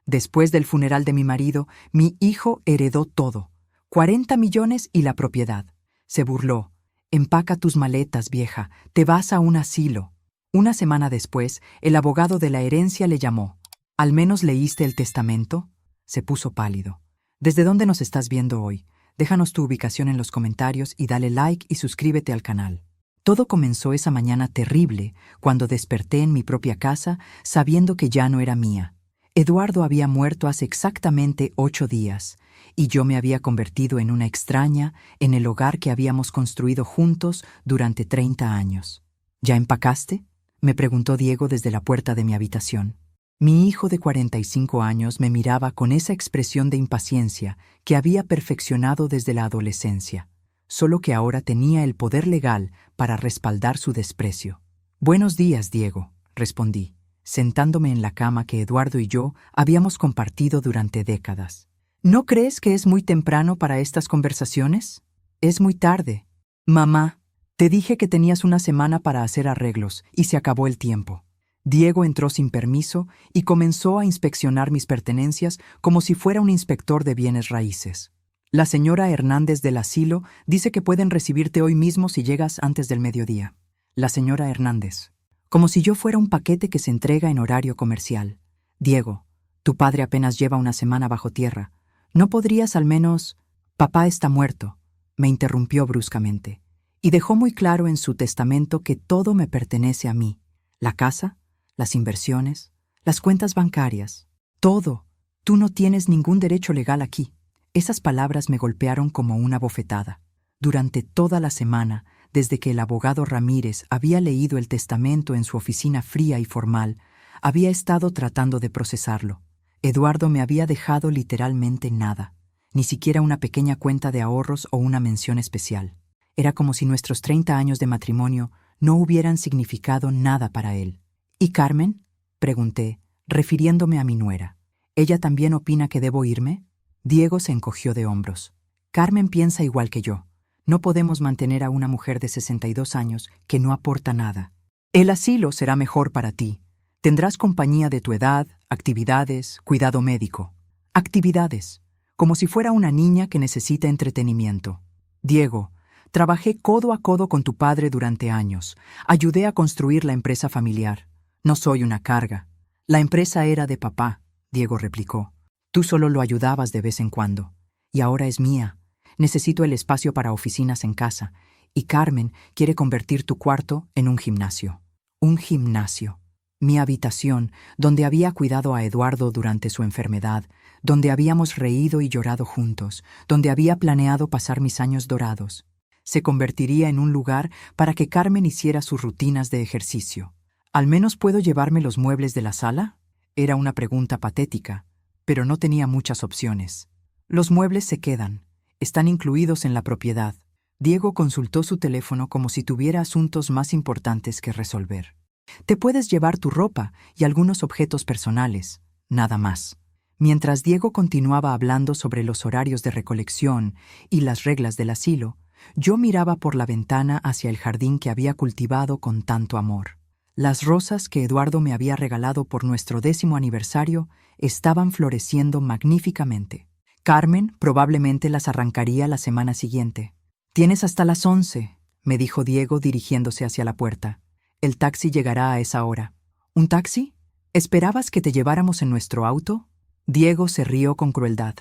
Después del funeral de mi marido, mi hijo heredó todo. 40 millones y la propiedad. Se burló. Empaca tus maletas, vieja, te vas a un asilo. Una semana después, el abogado de la herencia le llamó. ¿Al menos leíste el testamento? Se puso pálido. ¿Desde dónde nos estás viendo hoy? Déjanos tu ubicación en los comentarios y dale like y suscríbete al canal. Todo comenzó esa mañana terrible, cuando desperté en mi propia casa sabiendo que ya no era mía. Eduardo había muerto hace exactamente 8 días, y yo me había convertido en una extraña en el hogar que habíamos construido juntos durante 30 años. ¿Ya empacaste?, me preguntó Diego desde la puerta de mi habitación. Mi hijo de 45 años me miraba con esa expresión de impaciencia que había perfeccionado desde la adolescencia, solo que ahora tenía el poder legal para respaldar su desprecio. «Buenos días, Diego», respondí, sentándome en la cama que Eduardo y yo habíamos compartido durante décadas. «¿No crees que es muy temprano para estas conversaciones? Es muy tarde. Mamá, te dije que tenías una semana para hacer arreglos y se acabó el tiempo». Diego entró sin permiso y comenzó a inspeccionar mis pertenencias como si fuera un inspector de bienes raíces. «La señora Hernández del asilo dice que pueden recibirte hoy mismo si llegas antes del mediodía». La señora Hernández. Como si yo fuera un paquete que se entrega en horario comercial. «Diego, tu padre apenas lleva una semana bajo tierra. ¿No podrías al menos...?» «Papá está muerto», me interrumpió bruscamente, y dejó muy claro en su testamento que todo me pertenece a mí. La casa, las inversiones, las cuentas bancarias, todo. Tú no tienes ningún derecho legal aquí. Esas palabras me golpearon como una bofetada. Durante toda la semana, desde que el abogado Ramírez había leído el testamento en su oficina fría y formal, había estado tratando de procesarlo. Eduardo me había dejado literalmente nada, ni siquiera una pequeña cuenta de ahorros o una mención especial. Era como si nuestros 30 años de matrimonio no hubieran significado nada para él. «¿Y Carmen?», pregunté, refiriéndome a mi nuera. «¿Ella también opina que debo irme?». Diego se encogió de hombros. «Carmen piensa igual que yo. No podemos mantener a una mujer de 62 años que no aporta nada. El asilo será mejor para ti. Tendrás compañía de tu edad, actividades, cuidado médico». Actividades, como si fuera una niña que necesita entretenimiento. «Diego, trabajé codo a codo con tu padre durante años. Ayudé a construir la empresa familiar. No soy una carga». «La empresa era de papá», Diego replicó. «Tú solo lo ayudabas de vez en cuando. Y ahora es mía. Necesito el espacio para oficinas en casa. Y Carmen quiere convertir tu cuarto en un gimnasio». Un gimnasio. Mi habitación, donde había cuidado a Eduardo durante su enfermedad, donde habíamos reído y llorado juntos, donde había planeado pasar mis años dorados, se convertiría en un lugar para que Carmen hiciera sus rutinas de ejercicio. «¿Al menos puedo llevarme los muebles de la sala?», era una pregunta patética, pero no tenía muchas opciones. «Los muebles se quedan. Están incluidos en la propiedad». Diego consultó su teléfono como si tuviera asuntos más importantes que resolver. «Te puedes llevar tu ropa y algunos objetos personales, nada más». Mientras Diego continuaba hablando sobre los horarios de recolección y las reglas del asilo, yo miraba por la ventana hacia el jardín que había cultivado con tanto amor. Las rosas que Eduardo me había regalado por nuestro 10º aniversario estaban floreciendo magníficamente. Carmen probablemente las arrancaría la semana siguiente. «Tienes hasta las 11», me dijo Diego dirigiéndose hacia la puerta. «El taxi llegará a esa hora». «¿Un taxi? ¿Esperabas que te lleváramos en nuestro auto?». Diego se rió con crueldad.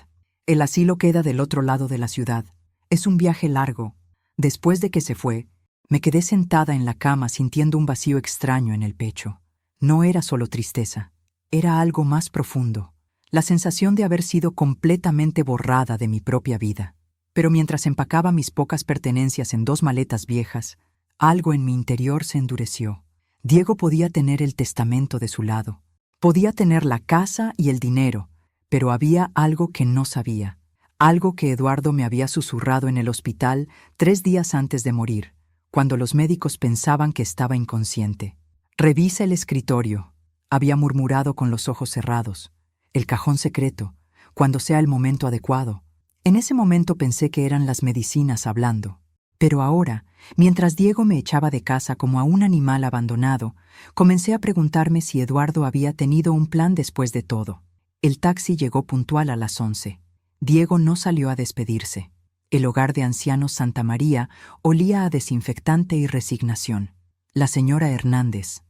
«El asilo queda del otro lado de la ciudad. Es un viaje largo». Después de que se fue, me quedé sentada en la cama sintiendo un vacío extraño en el pecho. No era solo tristeza, era algo más profundo, la sensación de haber sido completamente borrada de mi propia vida. Pero mientras empacaba mis pocas pertenencias en 2 maletas viejas, algo en mi interior se endureció. Diego podía tener el testamento de su lado, podía tener la casa y el dinero, pero había algo que no sabía, algo que Eduardo me había susurrado en el hospital 3 días antes de morir, cuando los médicos pensaban que estaba inconsciente. «Revisa el escritorio», había murmurado con los ojos cerrados. «El cajón secreto, cuando sea el momento adecuado». En ese momento pensé que eran las medicinas hablando. Pero ahora, mientras Diego me echaba de casa como a un animal abandonado, comencé a preguntarme si Eduardo había tenido un plan después de todo. El taxi llegó puntual a las 11. Diego no salió a despedirse. El hogar de ancianos Santa María olía a desinfectante y resignación. La señora Hernández,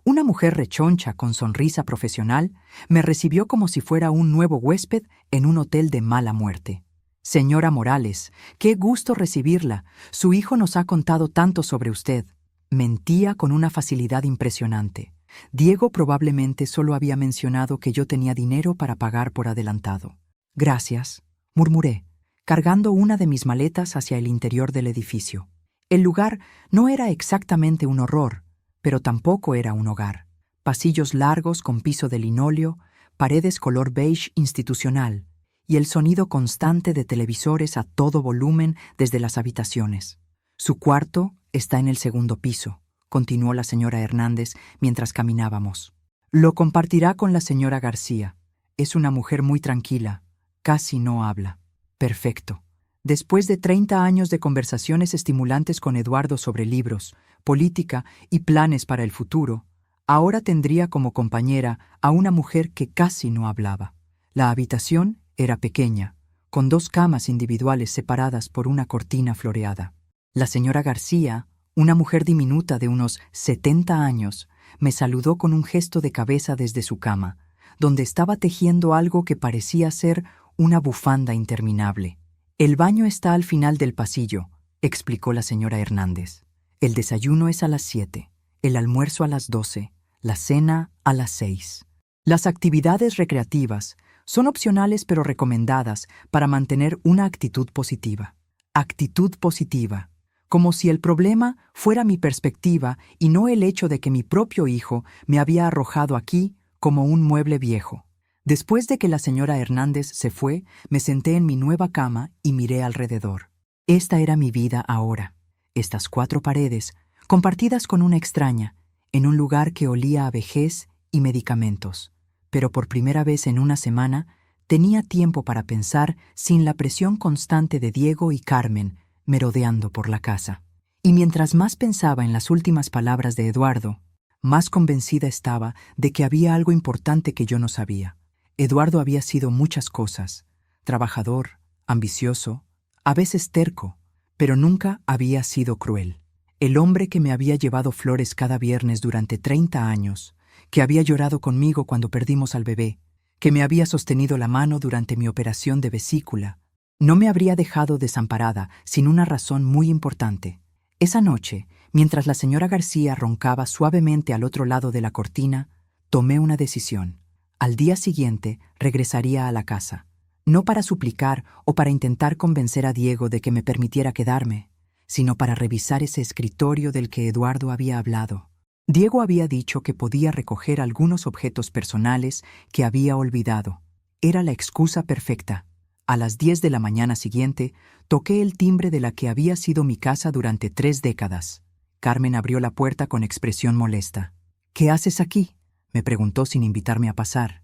una mujer rechoncha con sonrisa profesional, me recibió como si fuera un nuevo huésped en un hotel de mala muerte. Señora Morales, qué gusto recibirla. Su hijo nos ha contado tanto sobre usted. Mentía con una facilidad impresionante. Diego probablemente solo había mencionado que yo tenía dinero para pagar por adelantado. Gracias, murmuré, cargando una de mis maletas hacia el interior del edificio. El lugar no era exactamente un horror, pero tampoco era un hogar. Pasillos largos con piso de linóleo, paredes color beige institucional y el sonido constante de televisores a todo volumen desde las habitaciones. Su cuarto está en el segundo piso, continuó la señora Hernández mientras caminábamos. Lo compartirá con la señora García. Es una mujer muy tranquila, casi no habla. Perfecto. Después de 30 años de conversaciones estimulantes con Eduardo sobre libros, política y planes para el futuro, ahora tendría como compañera a una mujer que casi no hablaba. La habitación era pequeña, con 2 camas individuales separadas por una cortina floreada. La señora García, una mujer diminuta de unos 70 años, me saludó con un gesto de cabeza desde su cama, donde estaba tejiendo algo que parecía ser una bufanda interminable. El baño está al final del pasillo, explicó la señora Hernández. El desayuno es a las 7, el almuerzo a las 12, la cena a las 6. Las actividades recreativas son opcionales pero recomendadas para mantener una actitud positiva. Actitud positiva, como si el problema fuera mi perspectiva y no el hecho de que mi propio hijo me había arrojado aquí como un mueble viejo. Después de que la señora Hernández se fue, me senté en mi nueva cama y miré alrededor. Esta era mi vida ahora. Estas 4 paredes, compartidas con una extraña, en un lugar que olía a vejez y medicamentos. Pero por primera vez en una semana, tenía tiempo para pensar sin la presión constante de Diego y Carmen merodeando por la casa. Y mientras más pensaba en las últimas palabras de Eduardo, más convencida estaba de que había algo importante que yo no sabía. Eduardo había sido muchas cosas: trabajador, ambicioso, a veces terco, pero nunca había sido cruel. El hombre que me había llevado flores cada viernes durante 30 años, que había llorado conmigo cuando perdimos al bebé, que me había sostenido la mano durante mi operación de vesícula, no me habría dejado desamparada sin una razón muy importante. Esa noche, mientras la señora García roncaba suavemente al otro lado de la cortina, tomé una decisión. Al día siguiente regresaría a la casa, no para suplicar o para intentar convencer a Diego de que me permitiera quedarme, sino para revisar ese escritorio del que Eduardo había hablado. Diego había dicho que podía recoger algunos objetos personales que había olvidado. Era la excusa perfecta. A las 10 de la mañana siguiente, toqué el timbre de la que había sido mi casa durante 3 décadas. Carmen abrió la puerta con expresión molesta. «¿Qué haces aquí?», me preguntó sin invitarme a pasar.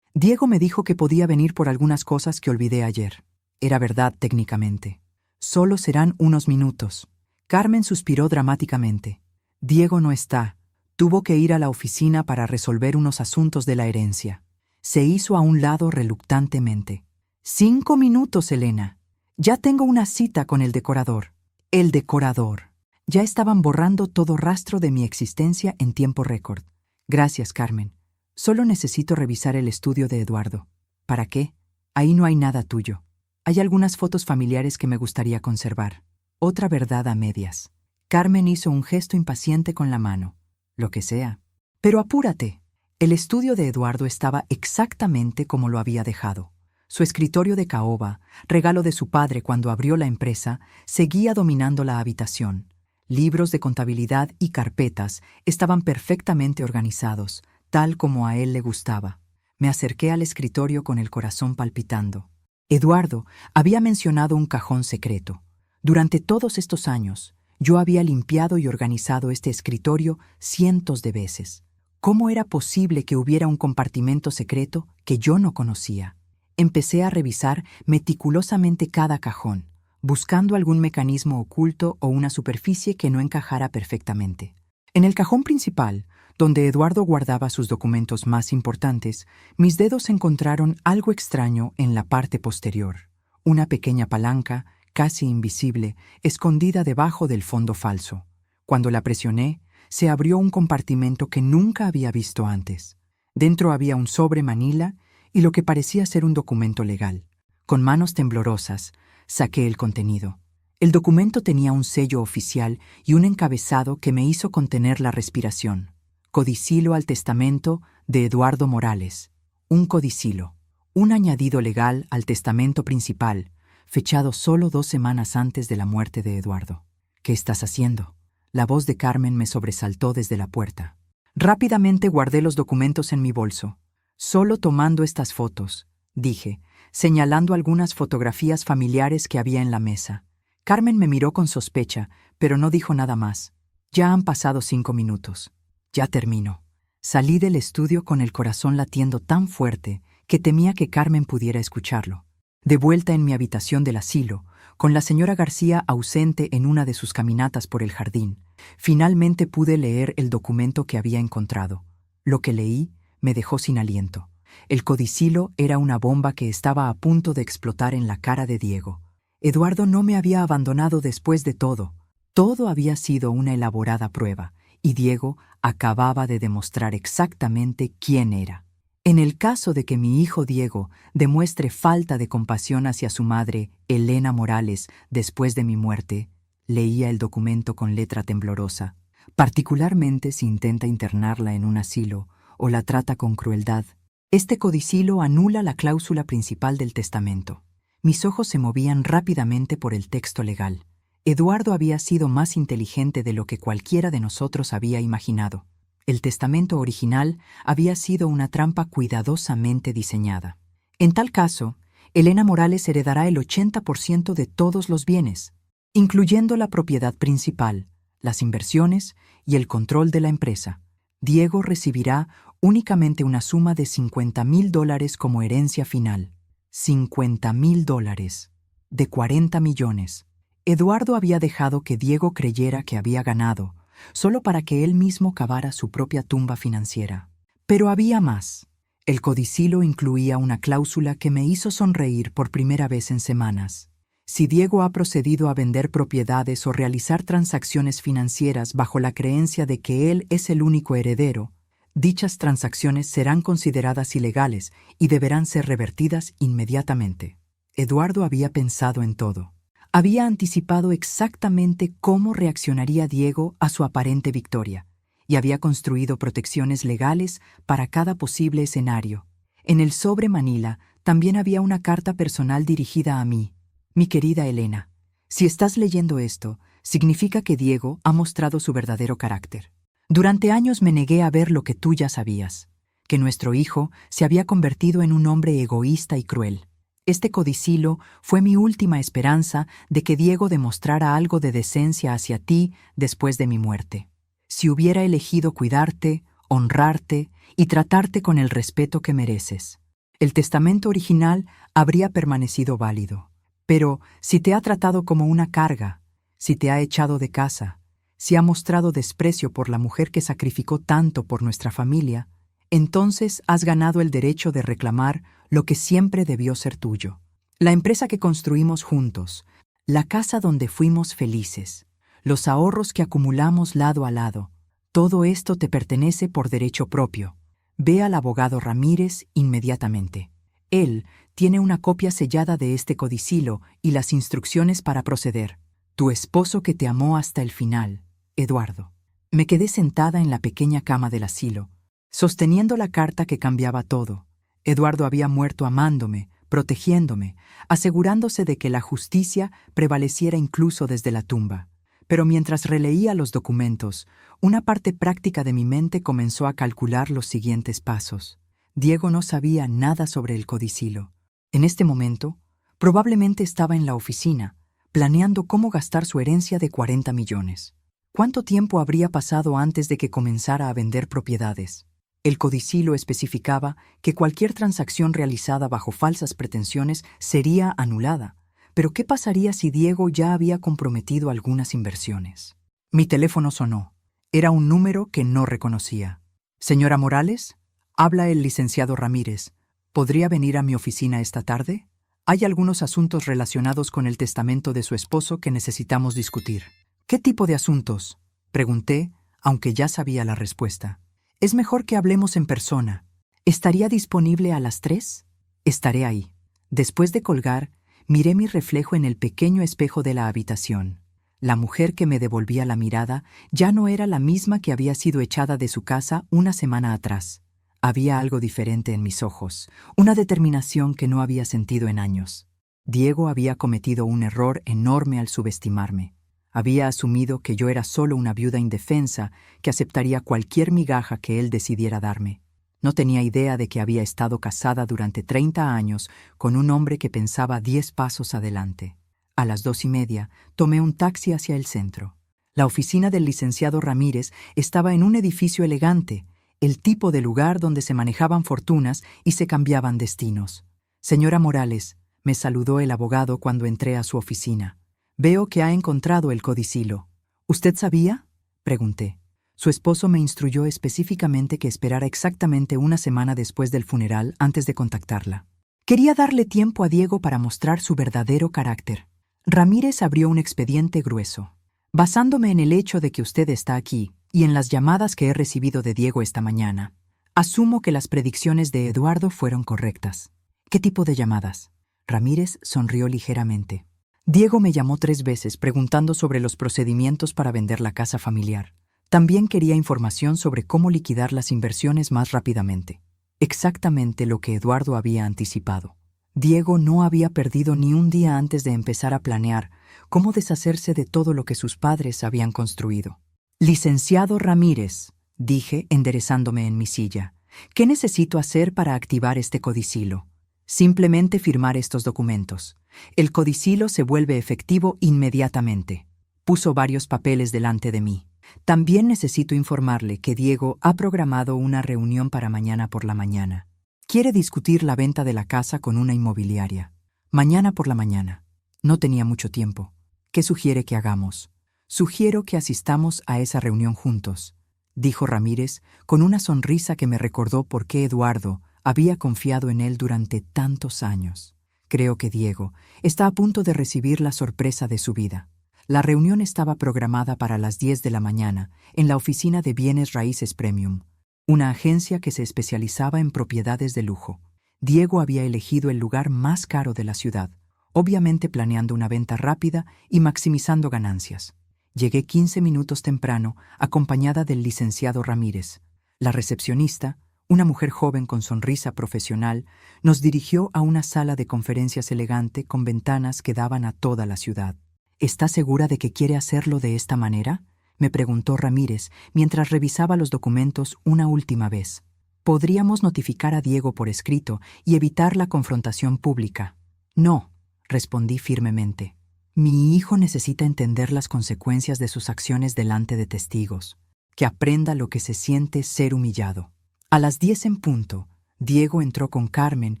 Diego me dijo que podía venir por algunas cosas que olvidé ayer. Era verdad técnicamente. Solo serán unos minutos. Carmen suspiró dramáticamente. Diego no está. Tuvo que ir a la oficina para resolver unos asuntos de la herencia. Se hizo a un lado reluctantemente. 5 minutos, Elena. Ya tengo una cita con el decorador. El decorador. Ya estaban borrando todo rastro de mi existencia en tiempo récord. Gracias, Carmen. Solo necesito revisar el estudio de Eduardo. ¿Para qué? Ahí no hay nada tuyo. Hay algunas fotos familiares que me gustaría conservar. Otra verdad a medias. Carmen hizo un gesto impaciente con la mano. Lo que sea. Pero apúrate. El estudio de Eduardo estaba exactamente como lo había dejado. Su escritorio de caoba, regalo de su padre cuando abrió la empresa, seguía dominando la habitación. Libros de contabilidad y carpetas estaban perfectamente organizados, tal como a él le gustaba. Me acerqué al escritorio con el corazón palpitando. Eduardo había mencionado un cajón secreto. Durante todos estos años, yo había limpiado y organizado este escritorio cientos de veces. ¿Cómo era posible que hubiera un compartimento secreto que yo no conocía? Empecé a revisar meticulosamente cada cajón, buscando algún mecanismo oculto o una superficie que no encajara perfectamente. En el cajón principal, donde Eduardo guardaba sus documentos más importantes, mis dedos encontraron algo extraño en la parte posterior. Una pequeña palanca, casi invisible, escondida debajo del fondo falso. Cuando la presioné, se abrió un compartimento que nunca había visto antes. Dentro había un sobre manila y lo que parecía ser un documento legal. Con manos temblorosas, saqué el contenido. El documento tenía un sello oficial y un encabezado que me hizo contener la respiración. Codicilo al testamento de Eduardo Morales. Un codicilo. Un añadido legal al testamento principal, fechado solo 2 semanas antes de la muerte de Eduardo. ¿Qué estás haciendo? La voz de Carmen me sobresaltó desde la puerta. Rápidamente guardé los documentos en mi bolso. Solo tomando estas fotos, dije, señalando algunas fotografías familiares que había en la mesa. Carmen me miró con sospecha, pero no dijo nada más. Ya han pasado 5 minutos. Ya termino. Salí del estudio con el corazón latiendo tan fuerte que temía que Carmen pudiera escucharlo. De vuelta en mi habitación del asilo, con la señora García ausente en una de sus caminatas por el jardín, finalmente pude leer el documento que había encontrado. Lo que leí me dejó sin aliento. El codicilo era una bomba que estaba a punto de explotar en la cara de Diego. Eduardo no me había abandonado después de todo. Todo había sido una elaborada prueba, y Diego acababa de demostrar exactamente quién era. En el caso de que mi hijo Diego demuestre falta de compasión hacia su madre, Elena Morales, después de mi muerte, leía el documento con letra temblorosa, particularmente si intenta internarla en un asilo o la trata con crueldad, este codicilo anula la cláusula principal del testamento. Mis ojos se movían rápidamente por el texto legal. Eduardo había sido más inteligente de lo que cualquiera de nosotros había imaginado. El testamento original había sido una trampa cuidadosamente diseñada. En tal caso, Elena Morales heredará el 80% de todos los bienes, incluyendo la propiedad principal, las inversiones y el control de la empresa. Diego recibirá únicamente una suma de $50,000 como herencia final. $50,000 de 40 millones. Eduardo había dejado que Diego creyera que había ganado, solo para que él mismo cavara su propia tumba financiera. Pero había más. El codicilo incluía una cláusula que me hizo sonreír por primera vez en semanas. Si Diego ha procedido a vender propiedades o realizar transacciones financieras bajo la creencia de que él es el único heredero, dichas transacciones serán consideradas ilegales y deberán ser revertidas inmediatamente. Eduardo había pensado en todo. Había anticipado exactamente cómo reaccionaría Diego a su aparente victoria, y había construido protecciones legales para cada posible escenario. En el sobre manila también había una carta personal dirigida a mí. Mi querida Elena, si estás leyendo esto, significa que Diego ha mostrado su verdadero carácter. Durante años me negué a ver lo que tú ya sabías, que nuestro hijo se había convertido en un hombre egoísta y cruel. Este codicilo fue mi última esperanza de que Diego demostrara algo de decencia hacia ti después de mi muerte. Si hubiera elegido cuidarte, honrarte y tratarte con el respeto que mereces, el testamento original habría permanecido válido. Pero si te ha tratado como una carga, si te ha echado de casa, si ha mostrado desprecio por la mujer que sacrificó tanto por nuestra familia, entonces has ganado el derecho de reclamar lo que siempre debió ser tuyo. La empresa que construimos juntos, la casa donde fuimos felices, los ahorros que acumulamos lado a lado, todo esto te pertenece por derecho propio. Ve al abogado Ramírez inmediatamente. Él tiene una copia sellada de este codicilo y las instrucciones para proceder. Tu esposo que te amó hasta el final, Eduardo. Me quedé sentada en la pequeña cama del asilo, sosteniendo la carta que cambiaba todo. Eduardo había muerto amándome, protegiéndome, asegurándose de que la justicia prevaleciera incluso desde la tumba. Pero mientras releía los documentos, una parte práctica de mi mente comenzó a calcular los siguientes pasos. Diego no sabía nada sobre el codicilo. En este momento, probablemente estaba en la oficina, planeando cómo gastar su herencia de 40 millones. ¿Cuánto tiempo habría pasado antes de que comenzara a vender propiedades? El codicilo especificaba que cualquier transacción realizada bajo falsas pretensiones sería anulada. Pero ¿qué pasaría si Diego ya había comprometido algunas inversiones? Mi teléfono sonó. Era un número que no reconocía. Señora Morales, habla el licenciado Ramírez. ¿Podría venir a mi oficina esta tarde? Hay algunos asuntos relacionados con el testamento de su esposo que necesitamos discutir. ¿Qué tipo de asuntos?, pregunté, aunque ya sabía la respuesta. Es mejor que hablemos en persona. ¿Estaría disponible a las 3? Estaré ahí. Después de colgar, miré mi reflejo en el pequeño espejo de la habitación. La mujer que me devolvía la mirada ya no era la misma que había sido echada de su casa una semana atrás. Había algo diferente en mis ojos, una determinación que no había sentido en años. Diego había cometido un error enorme al subestimarme. Había asumido que yo era solo una viuda indefensa que aceptaría cualquier migaja que él decidiera darme. No tenía idea de que había estado casada durante 30 años con un hombre que pensaba 10 pasos adelante. A las 2:30 tomé un taxi hacia el centro. La oficina del licenciado Ramírez estaba en un edificio elegante, el tipo de lugar donde se manejaban fortunas y se cambiaban destinos. Señora Morales, me saludó el abogado cuando entré a su oficina. Veo que ha encontrado el codicilo. ¿Usted sabía?, pregunté. Su esposo me instruyó específicamente que esperara exactamente una semana después del funeral antes de contactarla. Quería darle tiempo a Diego para mostrar su verdadero carácter. Ramírez abrió un expediente grueso. Basándome en el hecho de que usted está aquí y en las llamadas que he recibido de Diego esta mañana, asumo que las predicciones de Eduardo fueron correctas. ¿Qué tipo de llamadas? Ramírez sonrió ligeramente. Diego me llamó 3 veces preguntando sobre los procedimientos para vender la casa familiar. También quería información sobre cómo liquidar las inversiones más rápidamente. Exactamente lo que Eduardo había anticipado. Diego no había perdido ni un día antes de empezar a planear cómo deshacerse de todo lo que sus padres habían construido. Licenciado Ramírez, dije enderezándome en mi silla, ¿qué necesito hacer para activar este codicilo? Simplemente firmar estos documentos. El codicilo se vuelve efectivo inmediatamente. Puso varios papeles delante de mí. También necesito informarle que Diego ha programado una reunión para mañana por la mañana. Quiere discutir la venta de la casa con una inmobiliaria. Mañana por la mañana. No tenía mucho tiempo. ¿Qué sugiere que hagamos? Sugiero que asistamos a esa reunión juntos, dijo Ramírez con una sonrisa que me recordó por qué Eduardo había confiado en él durante tantos años. Creo que Diego está a punto de recibir la sorpresa de su vida. La reunión estaba programada para las 10 de la mañana en la oficina de Bienes Raíces Premium, una agencia que se especializaba en propiedades de lujo. Diego había elegido el lugar más caro de la ciudad, obviamente planeando una venta rápida y maximizando ganancias. Llegué 15 minutos temprano, acompañada del licenciado Ramírez. La recepcionista, una mujer joven con sonrisa profesional, nos dirigió a una sala de conferencias elegante con ventanas que daban a toda la ciudad. ¿Está segura de que quiere hacerlo de esta manera?, me preguntó Ramírez mientras revisaba los documentos una última vez. Podríamos notificar a Diego por escrito y evitar la confrontación pública. No, respondí firmemente. Mi hijo necesita entender las consecuencias de sus acciones delante de testigos, que aprenda lo que se siente ser humillado. A las 10 en punto, Diego entró con Carmen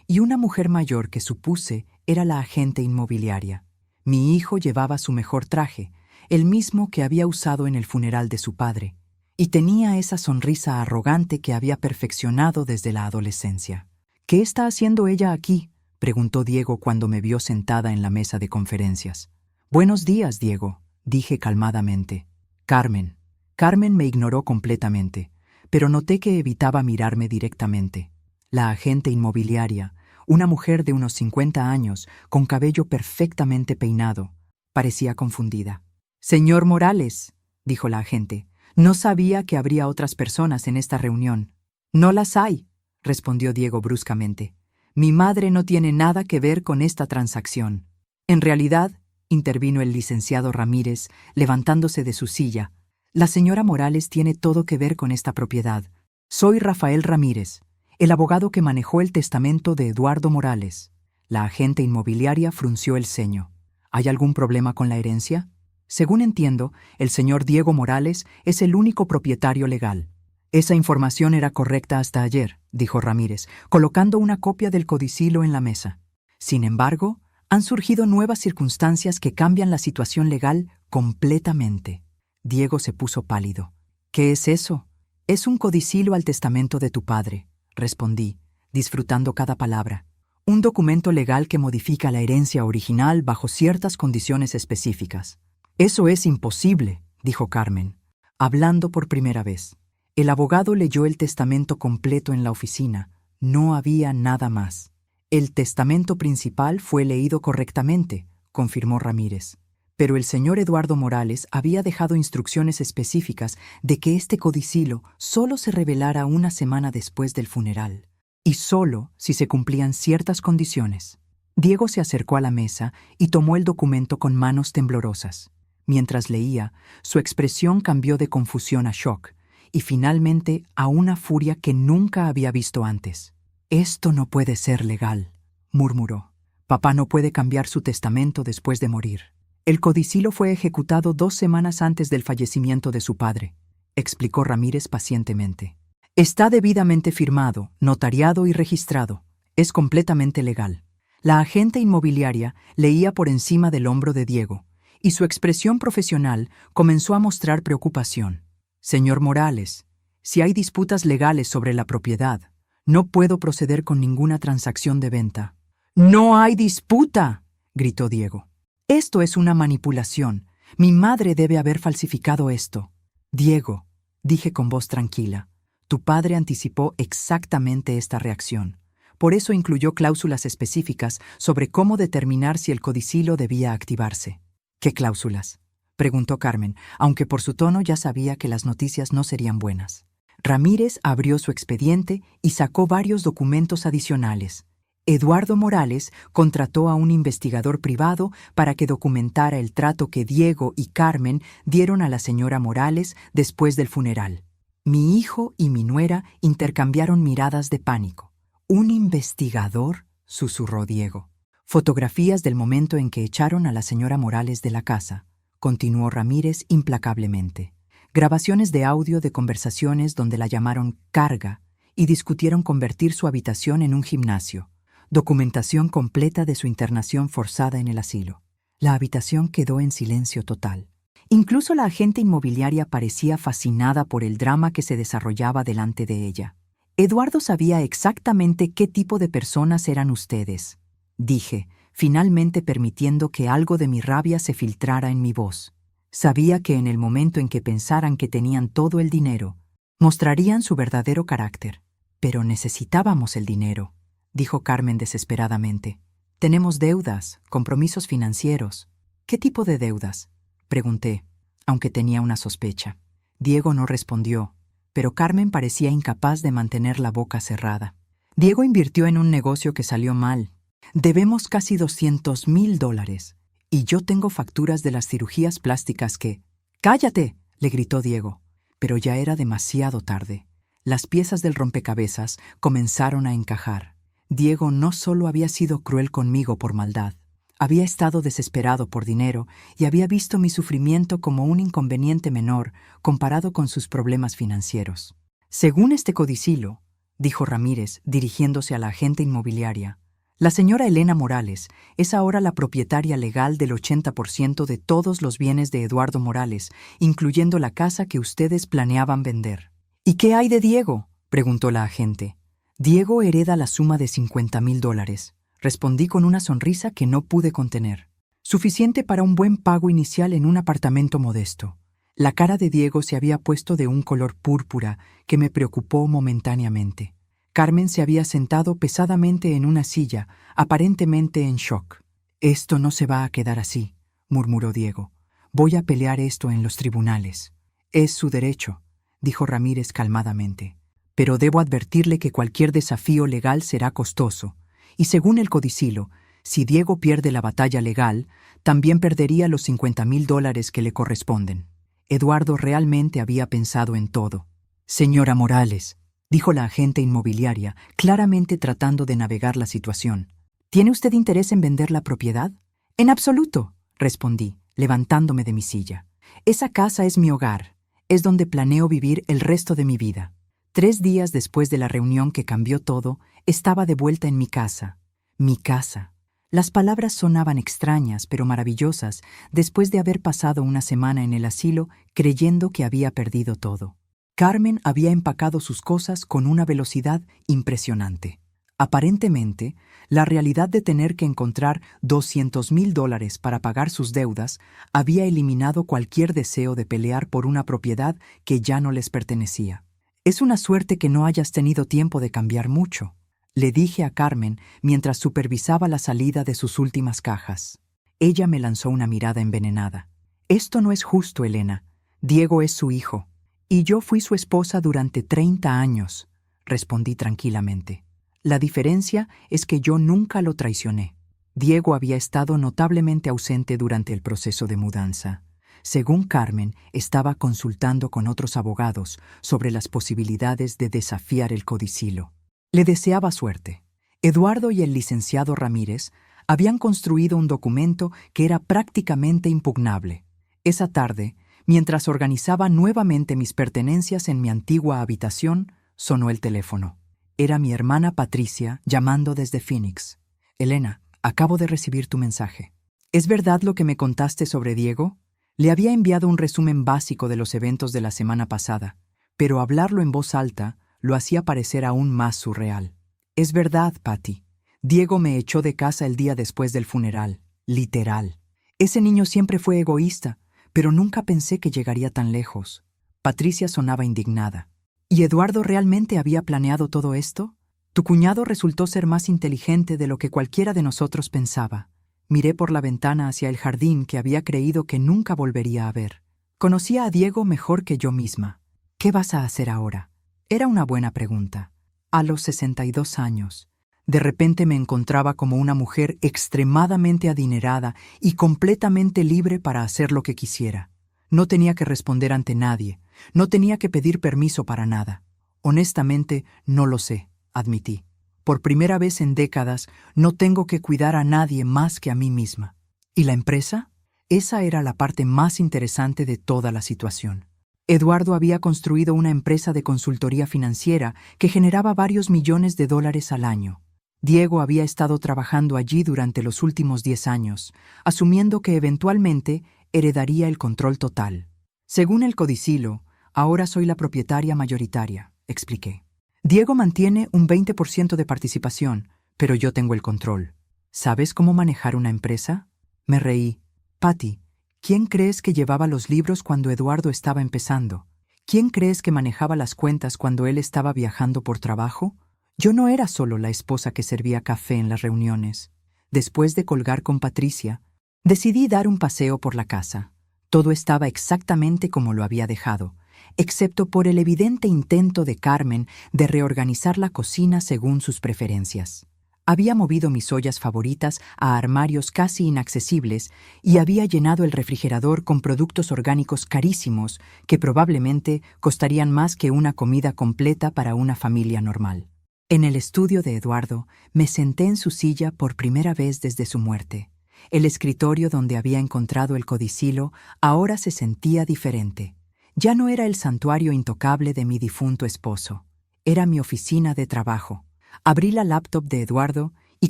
y una mujer mayor que supuse era la agente inmobiliaria. Mi hijo llevaba su mejor traje, el mismo que había usado en el funeral de su padre, y tenía esa sonrisa arrogante que había perfeccionado desde la adolescencia. ¿Qué está haciendo ella aquí?, preguntó Diego cuando me vio sentada en la mesa de conferencias. Buenos días, Diego, dije calmadamente. Carmen. Carmen me ignoró completamente, pero noté que evitaba mirarme directamente. La agente inmobiliaria, una mujer de unos 50 años, con cabello perfectamente peinado, parecía confundida. Señor Morales, dijo la agente, no sabía que habría otras personas en esta reunión. No las hay, respondió Diego bruscamente. Mi madre no tiene nada que ver con esta transacción. En realidad, intervino el licenciado Ramírez, levantándose de su silla, la señora Morales tiene todo que ver con esta propiedad. Soy Rafael Ramírez, el abogado que manejó el testamento de Eduardo Morales. La agente inmobiliaria frunció el ceño. ¿Hay algún problema con la herencia? Según entiendo, el señor Diego Morales es el único propietario legal. Esa información era correcta hasta ayer, dijo Ramírez, colocando una copia del codicilo en la mesa. Sin embargo, han surgido nuevas circunstancias que cambian la situación legal completamente. Diego se puso pálido. ¿Qué es eso?, Es un codicilo al testamento de tu padre, respondí, disfrutando cada palabra. Un documento legal que modifica la herencia original bajo ciertas condiciones específicas. Eso es imposible, dijo Carmen, hablando por primera vez. El abogado leyó el testamento completo en la oficina. No había nada más. El testamento principal fue leído correctamente, confirmó Ramírez. Pero el señor Eduardo Morales había dejado instrucciones específicas de que este codicilo solo se revelara una semana después del funeral, y solo si se cumplían ciertas condiciones. Diego se acercó a la mesa y tomó el documento con manos temblorosas. Mientras leía, su expresión cambió de confusión a shock, y finalmente a una furia que nunca había visto antes. «Esto no puede ser legal», murmuró. «Papá no puede cambiar su testamento después de morir». «El codicilo fue ejecutado 2 semanas antes del fallecimiento de su padre», explicó Ramírez pacientemente. «Está debidamente firmado, notariado y registrado. Es completamente legal». La agente inmobiliaria leía por encima del hombro de Diego, y su expresión profesional comenzó a mostrar preocupación. «Señor Morales, si hay disputas legales sobre la propiedad, no puedo proceder con ninguna transacción de venta». «¡No hay disputa!», gritó Diego. «Esto es una manipulación. Mi madre debe haber falsificado esto». «Diego», dije con voz tranquila, «tu padre anticipó exactamente esta reacción. Por eso incluyó cláusulas específicas sobre cómo determinar si el codicilo debía activarse». «¿Qué cláusulas?», preguntó Carmen, aunque por su tono ya sabía que las noticias no serían buenas. Ramírez abrió su expediente y sacó varios documentos adicionales. Eduardo Morales contrató a un investigador privado para que documentara el trato que Diego y Carmen dieron a la señora Morales después del funeral. Mi hijo y mi nuera intercambiaron miradas de pánico. «¿Un investigador?», susurró Diego. «Fotografías del momento en que echaron a la señora Morales de la casa», continuó Ramírez implacablemente. «Grabaciones de audio de conversaciones donde la llamaron carga y discutieron convertir su habitación en un gimnasio. Documentación completa de su internación forzada en el asilo. La habitación quedó en silencio total. Incluso la agente inmobiliaria parecía fascinada por el drama que se desarrollaba delante de ella. «Eduardo sabía exactamente qué tipo de personas eran ustedes», dije, finalmente permitiendo que algo de mi rabia se filtrara en mi voz. «Sabía que en el momento en que pensaran que tenían todo el dinero, mostrarían su verdadero carácter. Pero necesitábamos el dinero», dijo Carmen desesperadamente. «Tenemos deudas, compromisos financieros». «¿Qué tipo de deudas?», pregunté, aunque tenía una sospecha. Diego no respondió, pero Carmen parecía incapaz de mantener la boca cerrada. «Diego invirtió en un negocio que salió mal. Debemos casi $200,000, y yo tengo facturas de las cirugías plásticas que...» «¡Cállate!», le gritó Diego. Pero ya era demasiado tarde. Las piezas del rompecabezas comenzaron a encajar. Diego no solo había sido cruel conmigo por maldad, había estado desesperado por dinero y había visto mi sufrimiento como un inconveniente menor comparado con sus problemas financieros. «Según este codicilo», dijo Ramírez, dirigiéndose a la agente inmobiliaria, «la señora Elena Morales es ahora la propietaria legal del 80% de todos los bienes de Eduardo Morales, incluyendo la casa que ustedes planeaban vender». «¿Y qué hay de Diego?», preguntó la agente. «Diego hereda la suma de $50,000», respondí con una sonrisa que no pude contener. «Suficiente para un buen pago inicial en un apartamento modesto». La cara de Diego se había puesto de un color púrpura que me preocupó momentáneamente. Carmen se había sentado pesadamente en una silla, aparentemente en shock. «Esto no se va a quedar así», murmuró Diego. «Voy a pelear esto en los tribunales». «Es su derecho», dijo Ramírez calmadamente. «Pero debo advertirle que cualquier desafío legal será costoso, y según el codicilo, si Diego pierde la batalla legal, también perdería los $50,000 que le corresponden». Eduardo realmente había pensado en todo. «Señora Morales», dijo la agente inmobiliaria, claramente tratando de navegar la situación. «¿Tiene usted interés en vender la propiedad?». «En absoluto», respondí, levantándome de mi silla. «Esa casa es mi hogar, es donde planeo vivir el resto de mi vida». 3 días después de la reunión que cambió todo, estaba de vuelta en mi casa. Mi casa. Las palabras sonaban extrañas, pero maravillosas, después de haber pasado una semana en el asilo creyendo que había perdido todo. Carmen había empacado sus cosas con una velocidad impresionante. Aparentemente, la realidad de tener que encontrar $200,000 para pagar sus deudas había eliminado cualquier deseo de pelear por una propiedad que ya no les pertenecía. «Es una suerte que no hayas tenido tiempo de cambiar mucho», le dije a Carmen mientras supervisaba la salida de sus últimas cajas. Ella me lanzó una mirada envenenada. «Esto no es justo, Elena. Diego es su hijo. Y yo fui su esposa durante 30 años», respondí tranquilamente. «La diferencia es que yo nunca lo traicioné». Diego había estado notablemente ausente durante el proceso de mudanza. Según Carmen, estaba consultando con otros abogados sobre las posibilidades de desafiar el codicilo. Le deseaba suerte. Eduardo y el licenciado Ramírez habían construido un documento que era prácticamente impugnable. Esa tarde, mientras organizaba nuevamente mis pertenencias en mi antigua habitación, sonó el teléfono. Era mi hermana Patricia llamando desde Phoenix. «Elena, acabo de recibir tu mensaje. ¿Es verdad lo que me contaste sobre Diego?» Le había enviado un resumen básico de los eventos de la semana pasada, pero hablarlo en voz alta lo hacía parecer aún más surreal. «Es verdad, Patty. Diego me echó de casa el día después del funeral. Literal. Ese niño siempre fue egoísta, pero nunca pensé que llegaría tan lejos». Patricia sonaba indignada. «¿Y Eduardo realmente había planeado todo esto? Tu cuñado resultó ser más inteligente de lo que cualquiera de nosotros pensaba». Miré por la ventana hacia el jardín que había creído que nunca volvería a ver. Conocía a Diego mejor que yo misma. «¿Qué vas a hacer ahora?». Era una buena pregunta. A los 62 años, de repente me encontraba como una mujer extremadamente adinerada y completamente libre para hacer lo que quisiera. No tenía que responder ante nadie, no tenía que pedir permiso para nada. «Honestamente, no lo sé», admití. «Por primera vez en décadas, no tengo que cuidar a nadie más que a mí misma». ¿Y la empresa? Esa era la parte más interesante de toda la situación. Eduardo había construido una empresa de consultoría financiera que generaba varios millones de dólares al año. Diego había estado trabajando allí durante los últimos 10 años, asumiendo que eventualmente heredaría el control total. «Según el codicilo, ahora soy la propietaria mayoritaria», expliqué. «Diego mantiene un 20% de participación, pero yo tengo el control. ¿Sabes cómo manejar una empresa?». Me reí. «Patty, ¿quién crees que llevaba los libros cuando Eduardo estaba empezando? ¿Quién crees que manejaba las cuentas cuando él estaba viajando por trabajo? Yo no era solo la esposa que servía café en las reuniones». Después de colgar con Patricia, decidí dar un paseo por la casa. Todo estaba exactamente como lo había dejado, excepto por el evidente intento de Carmen de reorganizar la cocina según sus preferencias. Había movido mis ollas favoritas a armarios casi inaccesibles y había llenado el refrigerador con productos orgánicos carísimos que probablemente costarían más que una comida completa para una familia normal. En el estudio de Eduardo, me senté en su silla por primera vez desde su muerte. El escritorio donde había encontrado el codicilo ahora se sentía diferente. Ya no era el santuario intocable de mi difunto esposo. Era mi oficina de trabajo. Abrí la laptop de Eduardo y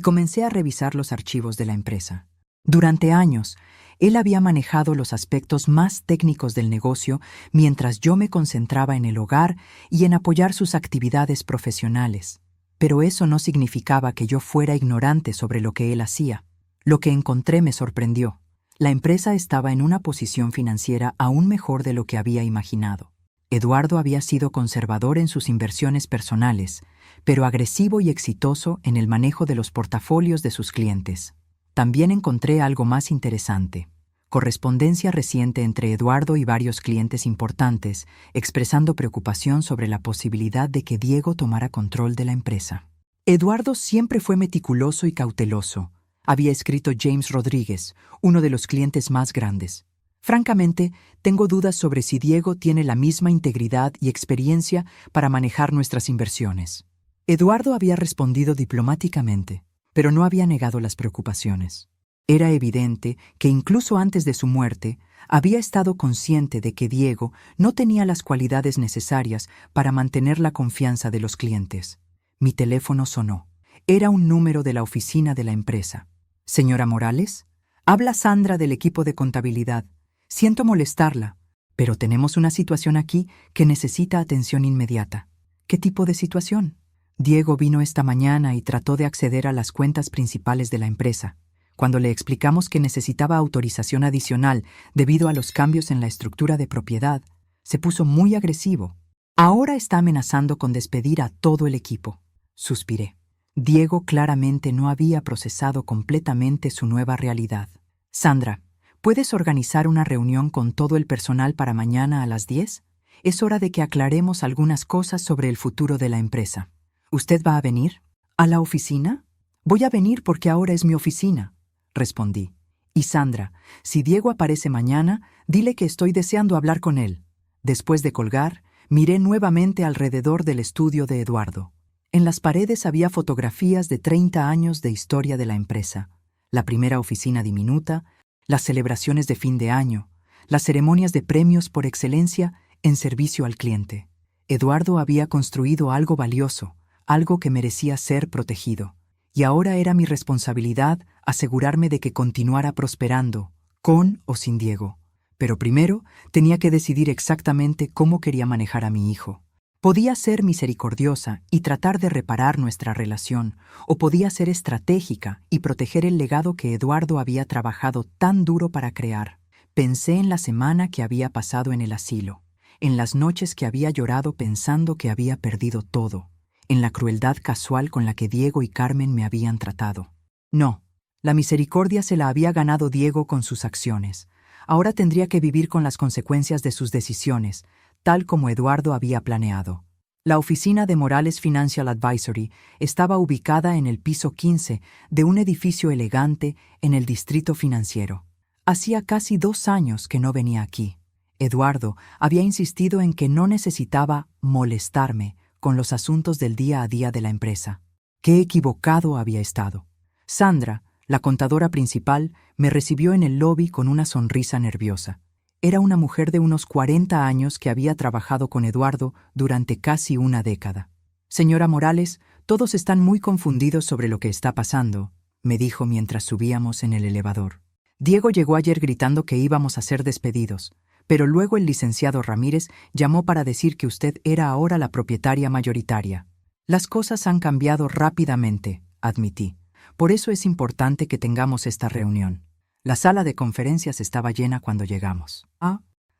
comencé a revisar los archivos de la empresa. Durante años, él había manejado los aspectos más técnicos del negocio mientras yo me concentraba en el hogar y en apoyar sus actividades profesionales. Pero eso no significaba que yo fuera ignorante sobre lo que él hacía. Lo que encontré me sorprendió. La empresa estaba en una posición financiera aún mejor de lo que había imaginado. Eduardo había sido conservador en sus inversiones personales, pero agresivo y exitoso en el manejo de los portafolios de sus clientes. También encontré algo más interesante: correspondencia reciente entre Eduardo y varios clientes importantes, expresando preocupación sobre la posibilidad de que Diego tomara control de la empresa. Eduardo siempre fue meticuloso y cauteloso, había escrito James Rodríguez, uno de los clientes más grandes. Francamente, tengo dudas sobre si Diego tiene la misma integridad y experiencia para manejar nuestras inversiones. Eduardo había respondido diplomáticamente, pero no había negado las preocupaciones. Era evidente que incluso antes de su muerte, había estado consciente de que Diego no tenía las cualidades necesarias para mantener la confianza de los clientes. Mi teléfono sonó. Era un número de la oficina de la empresa. «Señora Morales, habla Sandra del equipo de contabilidad. Siento molestarla, Pero tenemos una situación aquí que necesita atención inmediata. ¿Qué tipo de situación? Diego vino esta mañana y trató de acceder a las cuentas principales de la empresa. Cuando le explicamos que necesitaba autorización adicional debido a los cambios en la estructura de propiedad, se puso muy agresivo. Ahora está amenazando con despedir a todo el equipo. Suspiré. Diego claramente no había procesado completamente su nueva realidad. Sandra, ¿puedes organizar una reunión con todo el personal para mañana a las 10? Es hora de que aclaremos algunas cosas sobre el futuro de la empresa. ¿Usted va a venir? ¿A la oficina? Voy a venir porque ahora es mi oficina, respondí. Y Sandra, si Diego aparece mañana, dile que estoy deseando hablar con él. Después de colgar, miré nuevamente alrededor del estudio de Eduardo. En las paredes había fotografías de 30 años de historia de la empresa, la primera oficina diminuta, las celebraciones de fin de año, las ceremonias de premios por excelencia en servicio al cliente. Eduardo había construido algo valioso, algo que merecía ser protegido, y ahora era mi responsabilidad asegurarme de que continuara prosperando, con o sin Diego. Pero primero tenía que decidir exactamente cómo quería manejar a mi hijo. Podía ser misericordiosa y tratar de reparar nuestra relación, o podía ser estratégica y proteger el legado que Eduardo había trabajado tan duro para crear. Pensé en la semana que había pasado en el asilo, en las noches que había llorado pensando que había perdido todo, en la crueldad casual con la que Diego y Carmen me habían tratado. No, la misericordia se la había ganado Diego con sus acciones. Ahora tendría que vivir con las consecuencias de sus decisiones, tal como Eduardo había planeado. La oficina de Morales Financial Advisory estaba ubicada en el piso 15 de un edificio elegante en el distrito financiero. Hacía casi 2 años que no venía aquí. Eduardo había insistido en que no necesitaba molestarme con los asuntos del día a día de la empresa. Qué equivocado había estado. Sandra, la contadora principal, me recibió en el lobby con una sonrisa nerviosa. Era una mujer de unos 40 años que había trabajado con Eduardo durante casi una década. Señora Morales, todos están muy confundidos sobre lo que está pasando, me dijo mientras subíamos en el elevador. Diego llegó ayer gritando que íbamos a ser despedidos, pero luego el licenciado Ramírez llamó para decir que usted era ahora la propietaria mayoritaria. Las cosas han cambiado rápidamente, admití. Por eso es importante que tengamos esta reunión. La sala de conferencias estaba llena cuando llegamos.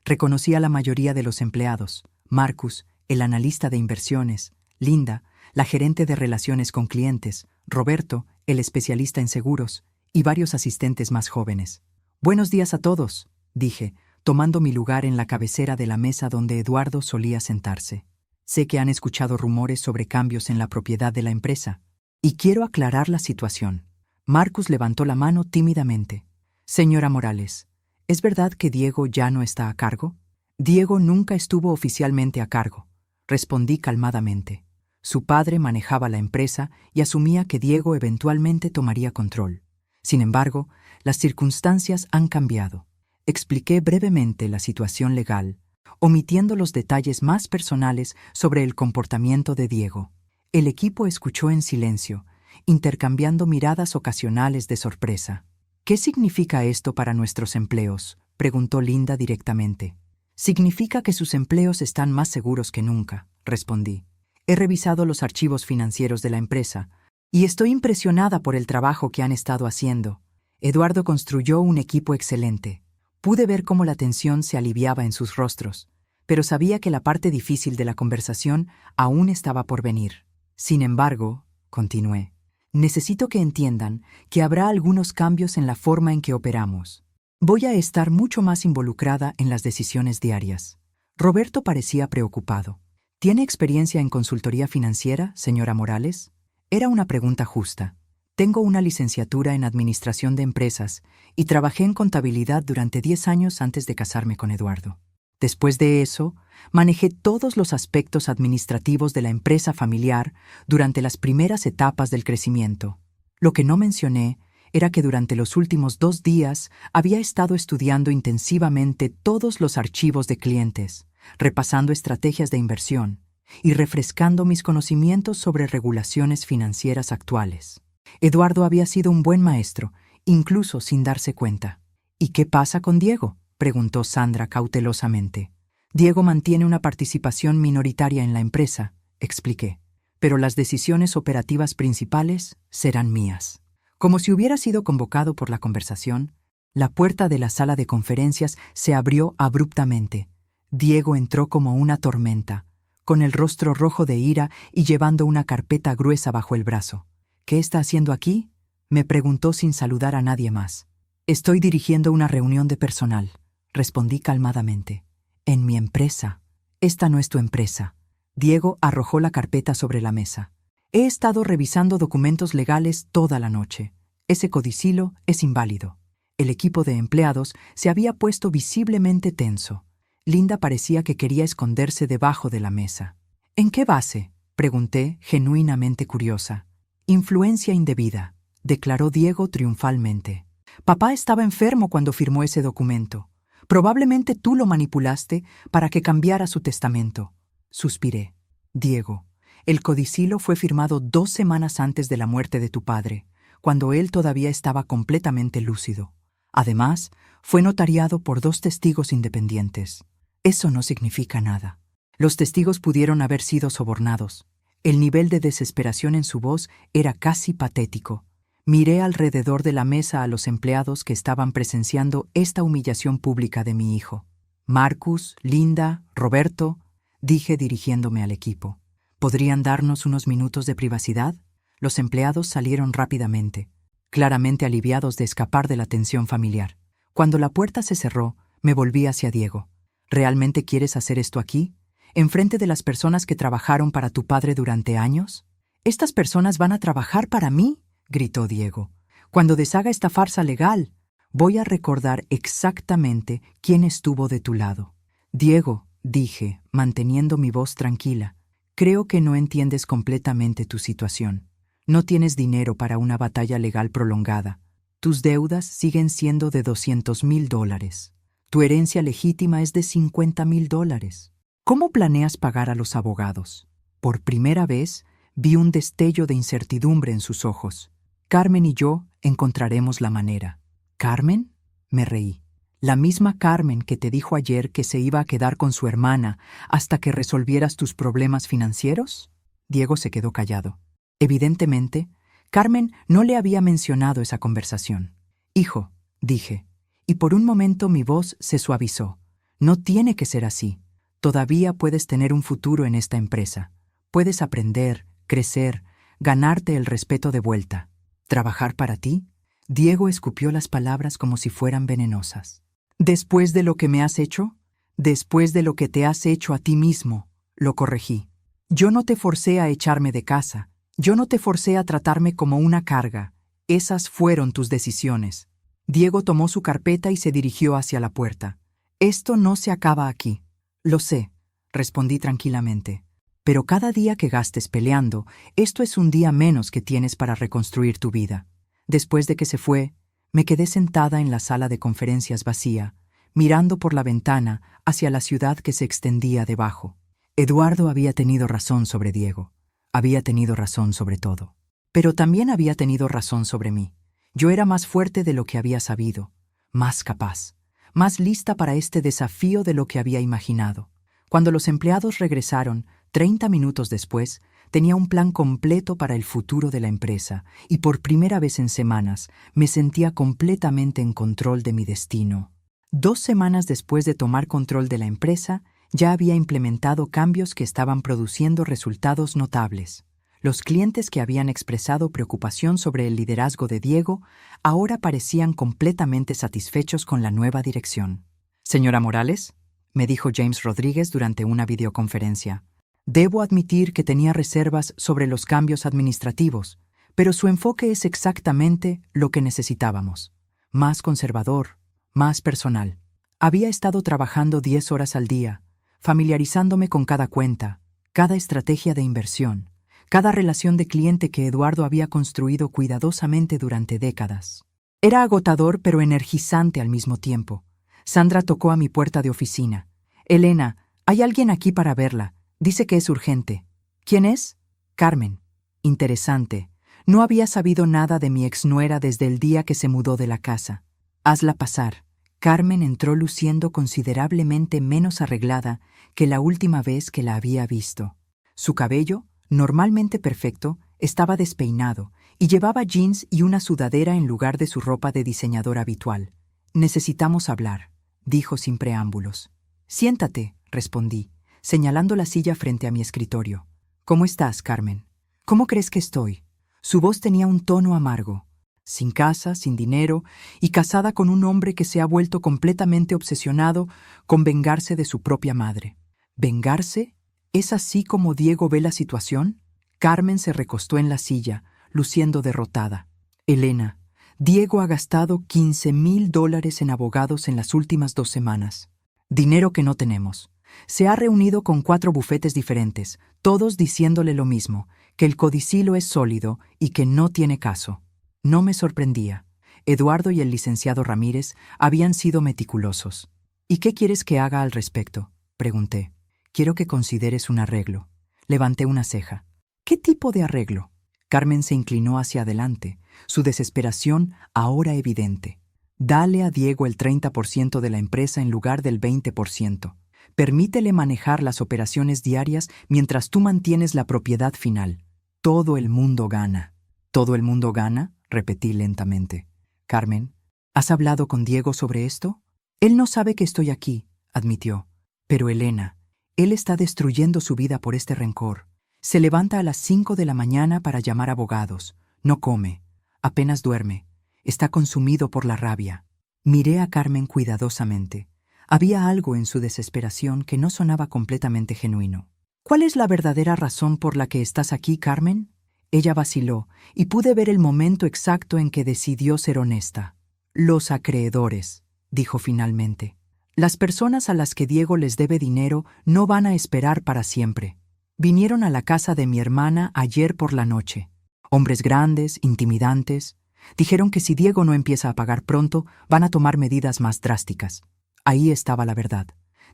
Reconocí a la mayoría de los empleados: Marcus, el analista de inversiones; Linda, la gerente de relaciones con clientes; Roberto, el especialista en seguros; y varios asistentes más jóvenes. «Buenos días a todos», dije, tomando mi lugar en la cabecera de la mesa donde Eduardo solía sentarse. «Sé que han escuchado rumores sobre cambios en la propiedad de la empresa, y quiero aclarar la situación». Marcus levantó la mano tímidamente. «Señora Morales, ¿es verdad que Diego ya no está a cargo?» «Diego nunca estuvo oficialmente a cargo», respondí calmadamente. Su padre manejaba la empresa y asumía que Diego eventualmente tomaría control. Sin embargo, las circunstancias han cambiado. Expliqué brevemente la situación legal, omitiendo los detalles más personales sobre el comportamiento de Diego. El equipo escuchó en silencio, intercambiando miradas ocasionales de sorpresa. «¿Qué significa esto para nuestros empleos?», preguntó Linda directamente. «Significa que sus empleos están más seguros que nunca», respondí. «He revisado los archivos financieros de la empresa y estoy impresionada por el trabajo que han estado haciendo. Eduardo construyó un equipo excelente. Pude ver cómo la tensión se aliviaba en sus rostros, pero sabía que la parte difícil de la conversación aún estaba por venir. Sin embargo», continué, «necesito que entiendan que habrá algunos cambios en la forma en que operamos. Voy a estar mucho más involucrada en las decisiones diarias». Roberto parecía preocupado. «¿Tiene experiencia en consultoría financiera, señora Morales?». Era una pregunta justa. «Tengo una licenciatura en Administración de Empresas y trabajé en contabilidad durante 10 años antes de casarme con Eduardo. Después de eso, manejé todos los aspectos administrativos de la empresa familiar durante las primeras etapas del crecimiento. Lo que no mencioné era que durante los últimos 2 días había estado estudiando intensivamente todos los archivos de clientes, repasando estrategias de inversión y refrescando mis conocimientos sobre regulaciones financieras actuales. Eduardo había sido un buen maestro, incluso sin darse cuenta». «¿Y qué pasa con Diego?», preguntó Sandra cautelosamente. Diego mantiene una participación minoritaria en la empresa, expliqué, pero las decisiones operativas principales serán mías. Como si hubiera sido convocado por la conversación, la puerta de la sala de conferencias se abrió abruptamente. Diego entró como una tormenta, con el rostro rojo de ira y llevando una carpeta gruesa bajo el brazo. «¿Qué está haciendo aquí?», me preguntó sin saludar a nadie más. «Estoy dirigiendo una reunión de personal», respondí calmadamente. «En mi empresa». «Esta no es tu empresa». Diego arrojó la carpeta sobre la mesa. «He estado revisando documentos legales toda la noche. Ese codicilo es inválido». El equipo de empleados se había puesto visiblemente tenso. Linda parecía que quería esconderse debajo de la mesa. «¿En qué base?», pregunté, genuinamente curiosa. «Influencia indebida», declaró Diego triunfalmente. «Papá estaba enfermo cuando firmó ese documento. Probablemente tú lo manipulaste para que cambiara su testamento». Suspiré. «Diego, el codicilo fue firmado 2 semanas antes de la muerte de tu padre, cuando él todavía estaba completamente lúcido. Además, fue notariado por 2 testigos independientes. Eso no significa nada. Los testigos pudieron haber sido sobornados». El nivel de desesperación en su voz era casi patético. Miré alrededor de la mesa a los empleados que estaban presenciando esta humillación pública de mi hijo. «Marcus, Linda, Roberto», dije dirigiéndome al equipo. «¿Podrían darnos unos minutos de privacidad?». Los empleados salieron rápidamente, claramente aliviados de escapar de la tensión familiar. Cuando la puerta se cerró, me volví hacia Diego. «¿Realmente quieres hacer esto aquí? ¿Enfrente de las personas que trabajaron para tu padre durante años?» «¿Estas personas van a trabajar para mí?», gritó Diego. «Cuando deshaga esta farsa legal, voy a recordar exactamente quién estuvo de tu lado». «Diego», dije, manteniendo mi voz tranquila, «creo que no entiendes completamente tu situación. No tienes dinero para una batalla legal prolongada. Tus deudas siguen siendo de $200,000. Tu herencia legítima es de $50,000. ¿Cómo planeas pagar a los abogados?». Por primera vez, vi un destello de incertidumbre en sus ojos. «Carmen y yo encontraremos la manera». «¿Carmen?», me reí. «¿La misma Carmen que te dijo ayer que se iba a quedar con su hermana hasta que resolvieras tus problemas financieros?». Diego se quedó callado. Evidentemente, Carmen no le había mencionado esa conversación. «Hijo», dije, y por un momento mi voz se suavizó. «No tiene que ser así. Todavía puedes tener un futuro en esta empresa. Puedes aprender, crecer, ganarte el respeto de vuelta. ¿Trabajar para ti?». Diego escupió las palabras como si fueran venenosas. «¿Después de lo que me has hecho?». «Después de lo que te has hecho a ti mismo», lo corregí. «Yo no te forcé a echarme de casa. Yo no te forcé a tratarme como una carga. Esas fueron tus decisiones». Diego tomó su carpeta y se dirigió hacia la puerta. «Esto no se acaba aquí». «Lo sé», respondí tranquilamente. «Pero cada día que gastes peleando, esto es un día menos que tienes para reconstruir tu vida». Después de que se fue, me quedé sentada en la sala de conferencias vacía, mirando por la ventana hacia la ciudad que se extendía debajo. Eduardo había tenido razón sobre Diego. Había tenido razón sobre todo. Pero también había tenido razón sobre mí. Yo era más fuerte de lo que había sabido, más capaz, más lista para este desafío de lo que había imaginado. Cuando los empleados regresaron, 30 minutos después, tenía un plan completo para el futuro de la empresa y por primera vez en semanas me sentía completamente en control de mi destino. 2 semanas después de tomar control de la empresa, ya había implementado cambios que estaban produciendo resultados notables. Los clientes que habían expresado preocupación sobre el liderazgo de Diego ahora parecían completamente satisfechos con la nueva dirección. «Señora Morales», me dijo James Rodríguez durante una videoconferencia, «debo admitir que tenía reservas sobre los cambios administrativos, pero su enfoque es exactamente lo que necesitábamos. Más conservador, más personal. Había estado trabajando 10 horas al día, familiarizándome con cada cuenta, cada estrategia de inversión, cada relación de cliente que Eduardo había construido cuidadosamente durante décadas. Era agotador pero energizante al mismo tiempo. Sandra tocó a mi puerta de oficina. «Elena, hay alguien aquí para verla. Dice que es urgente». «¿Quién es?». «Carmen». «Interesante. No había sabido nada de mi exnuera desde el día que se mudó de la casa». «Hazla pasar». Carmen entró luciendo considerablemente menos arreglada que la última vez que la había visto. Su cabello, normalmente perfecto, estaba despeinado y llevaba jeans y una sudadera en lugar de su ropa de diseñador habitual. «Necesitamos hablar», dijo sin preámbulos. «Siéntate», respondí, señalando la silla frente a mi escritorio. «¿Cómo estás, Carmen? ¿Cómo crees que estoy?» Su voz tenía un tono amargo. Sin casa, sin dinero y casada con un hombre que se ha vuelto completamente obsesionado con vengarse de su propia madre. ¿Vengarse? ¿Es así como Diego ve la situación? Carmen se recostó en la silla, luciendo derrotada. Elena, Diego ha gastado $15,000 en abogados en las últimas 2 semanas. Dinero que no tenemos. Se ha reunido con 4 bufetes diferentes, todos diciéndole lo mismo, que el codicilo es sólido y que no tiene caso. No me sorprendía. Eduardo y el licenciado Ramírez habían sido meticulosos. «¿Y qué quieres que haga al respecto?», pregunté. «Quiero que consideres un arreglo». Levanté una ceja. «¿Qué tipo de arreglo?». Carmen se inclinó hacia adelante, su desesperación ahora evidente. «Dale a Diego el 30% de la empresa en lugar del 20%. Permítele manejar las operaciones diarias mientras tú mantienes la propiedad final. Todo el mundo gana». «¿Todo el mundo gana?», repetí lentamente. «Carmen, ¿has hablado con Diego sobre esto?». «Él no sabe que estoy aquí», admitió. «Pero Elena, él está destruyendo su vida por este rencor. Se levanta a las 5 de la mañana para llamar abogados. No come. Apenas duerme. Está consumido por la rabia». Miré a Carmen cuidadosamente. Había algo en su desesperación que no sonaba completamente genuino. «¿Cuál es la verdadera razón por la que estás aquí, Carmen?». Ella vaciló, y pude ver el momento exacto en que decidió ser honesta. «Los acreedores», dijo finalmente. «Las personas a las que Diego les debe dinero no van a esperar para siempre. Vinieron a la casa de mi hermana ayer por la noche. Hombres grandes, intimidantes. Dijeron que si Diego no empieza a pagar pronto, van a tomar medidas más drásticas». Ahí estaba la verdad.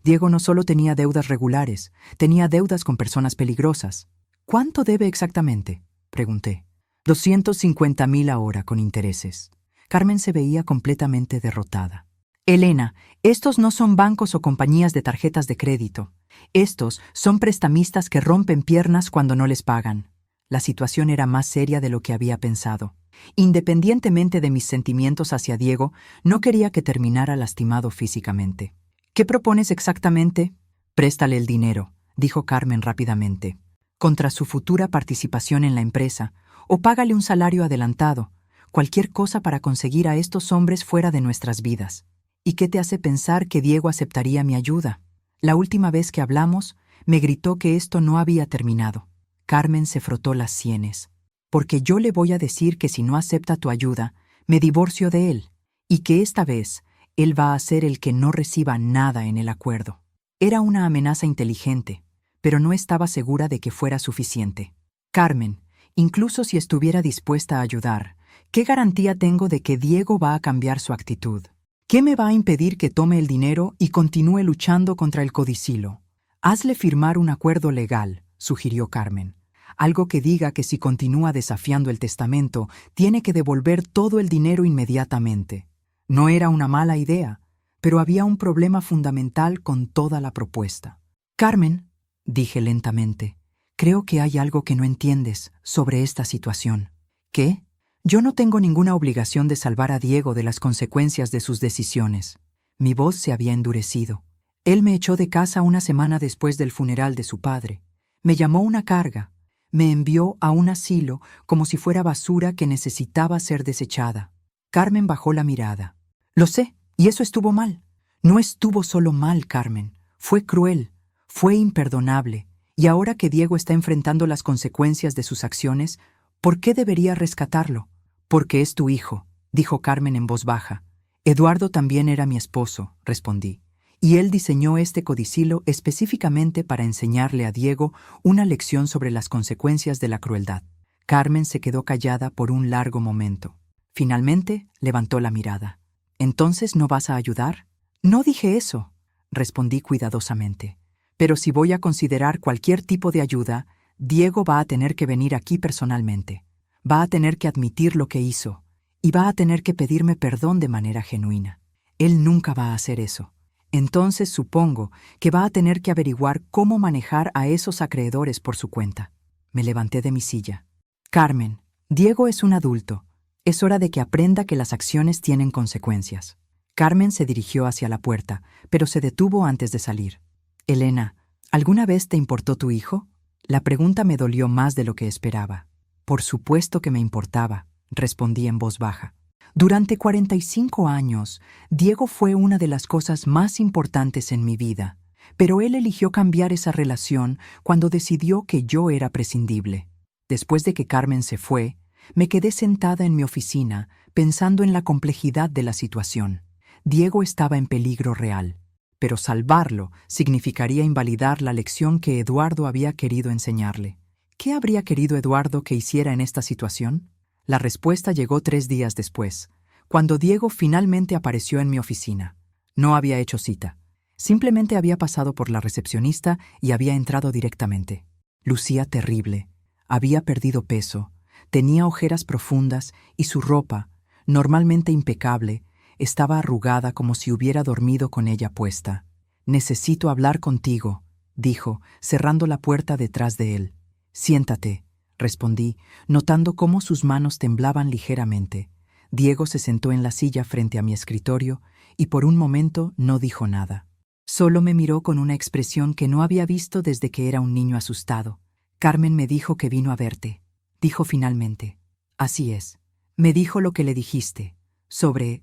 Diego no solo tenía deudas regulares, tenía deudas con personas peligrosas. «¿Cuánto debe exactamente?», pregunté. 250,000 ahora con intereses. Carmen se veía completamente derrotada. «Elena, estos no son bancos o compañías de tarjetas de crédito. Estos son prestamistas que rompen piernas cuando no les pagan». La situación era más seria de lo que había pensado. Independientemente de mis sentimientos hacia Diego, no quería que terminara lastimado físicamente. «¿Qué propones exactamente?». «Préstale el dinero», dijo Carmen rápidamente, «contra su futura participación en la empresa, o págale un salario adelantado, cualquier cosa para conseguir a estos hombres fuera de nuestras vidas». «¿Y qué te hace pensar que Diego aceptaría mi ayuda?». La última vez que hablamos, me gritó que esto no había terminado. Carmen se frotó las sienes. «Porque yo le voy a decir que si no acepta tu ayuda, me divorcio de él, y que esta vez él va a ser el que no reciba nada en el acuerdo». Era una amenaza inteligente, pero no estaba segura de que fuera suficiente. «Carmen, incluso si estuviera dispuesta a ayudar, ¿qué garantía tengo de que Diego va a cambiar su actitud? ¿Qué me va a impedir que tome el dinero y continúe luchando contra el codicilo?». «Hazle firmar un acuerdo legal», sugirió Carmen. «Algo que diga que si continúa desafiando el testamento, tiene que devolver todo el dinero inmediatamente». No era una mala idea, pero había un problema fundamental con toda la propuesta. «Carmen», dije lentamente, «creo que hay algo que no entiendes sobre esta situación». «¿Qué?». «Yo no tengo ninguna obligación de salvar a Diego de las consecuencias de sus decisiones». Mi voz se había endurecido. «Él me echó de casa una semana después del funeral de su padre. Me llamó una carga. Me envió a un asilo como si fuera basura que necesitaba ser desechada». Carmen bajó la mirada. «Lo sé, y eso estuvo mal». «No estuvo solo mal, Carmen. Fue cruel, fue imperdonable. Y ahora que Diego está enfrentando las consecuencias de sus acciones, ¿por qué debería rescatarlo?». «Porque es tu hijo», dijo Carmen en voz baja. «Eduardo también era mi esposo», respondí. «Y él diseñó este codicilo específicamente para enseñarle a Diego una lección sobre las consecuencias de la crueldad». Carmen se quedó callada por un largo momento. Finalmente levantó la mirada. «¿Entonces no vas a ayudar?». «No dije eso», respondí cuidadosamente. «Pero si voy a considerar cualquier tipo de ayuda, Diego va a tener que venir aquí personalmente. Va a tener que admitir lo que hizo, y va a tener que pedirme perdón de manera genuina. Él nunca va a hacer eso. Entonces supongo que va a tener que averiguar cómo manejar a esos acreedores por su cuenta. Me levanté de mi silla. Carmen, Diego es un adulto. Es hora de que aprenda que las acciones tienen consecuencias. Carmen se dirigió hacia la puerta, pero se detuvo antes de salir. Elena, ¿alguna vez te importó tu hijo? La pregunta me dolió más de lo que esperaba. Por supuesto que me importaba, respondí en voz baja. Durante 45 años, Diego fue una de las cosas más importantes en mi vida, pero él eligió cambiar esa relación cuando decidió que yo era prescindible. Después de que Carmen se fue, me quedé sentada en mi oficina pensando en la complejidad de la situación. Diego estaba en peligro real, pero salvarlo significaría invalidar la lección que Eduardo había querido enseñarle. ¿Qué habría querido Eduardo que hiciera en esta situación? La respuesta llegó 3 días después, cuando Diego finalmente apareció en mi oficina. No había hecho cita. Simplemente había pasado por la recepcionista y había entrado directamente. Lucía terrible. Había perdido peso, tenía ojeras profundas y su ropa, normalmente impecable, estaba arrugada como si hubiera dormido con ella puesta. «Necesito hablar contigo», dijo, cerrando la puerta detrás de él. «Siéntate», respondí, notando cómo sus manos temblaban ligeramente. Diego se sentó en la silla frente a mi escritorio y por un momento no dijo nada. Solo me miró con una expresión que no había visto desde que era un niño asustado. «Carmen me dijo que vino a verte», dijo finalmente. «Así es. Me dijo lo que le dijiste, sobre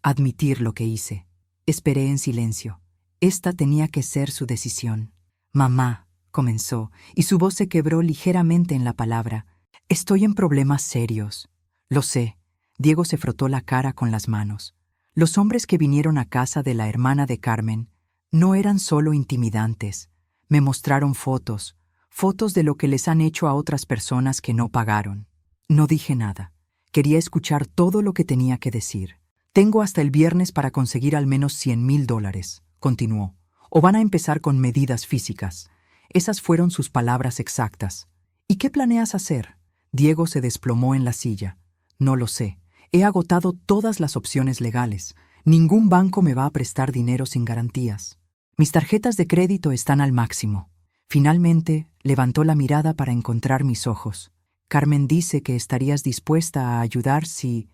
admitir lo que hice». Esperé en silencio. Esta tenía que ser su decisión. «Mamá», comenzó, y su voz se quebró ligeramente en la palabra. «Estoy en problemas serios». «Lo sé». Diego se frotó la cara con las manos. Los hombres que vinieron a casa de la hermana de Carmen no eran solo intimidantes. Me mostraron fotos de lo que les han hecho a otras personas que no pagaron. No dije nada. Quería escuchar todo lo que tenía que decir. «Tengo hasta el viernes para conseguir al menos $100,000, continuó. «O van a empezar con medidas físicas». Esas fueron sus palabras exactas. «¿Y qué planeas hacer?» Diego se desplomó en la silla. «No lo sé. He agotado todas las opciones legales. Ningún banco me va a prestar dinero sin garantías. Mis tarjetas de crédito están al máximo». Finalmente, levantó la mirada para encontrar mis ojos. «Carmen dice que estarías dispuesta a ayudar si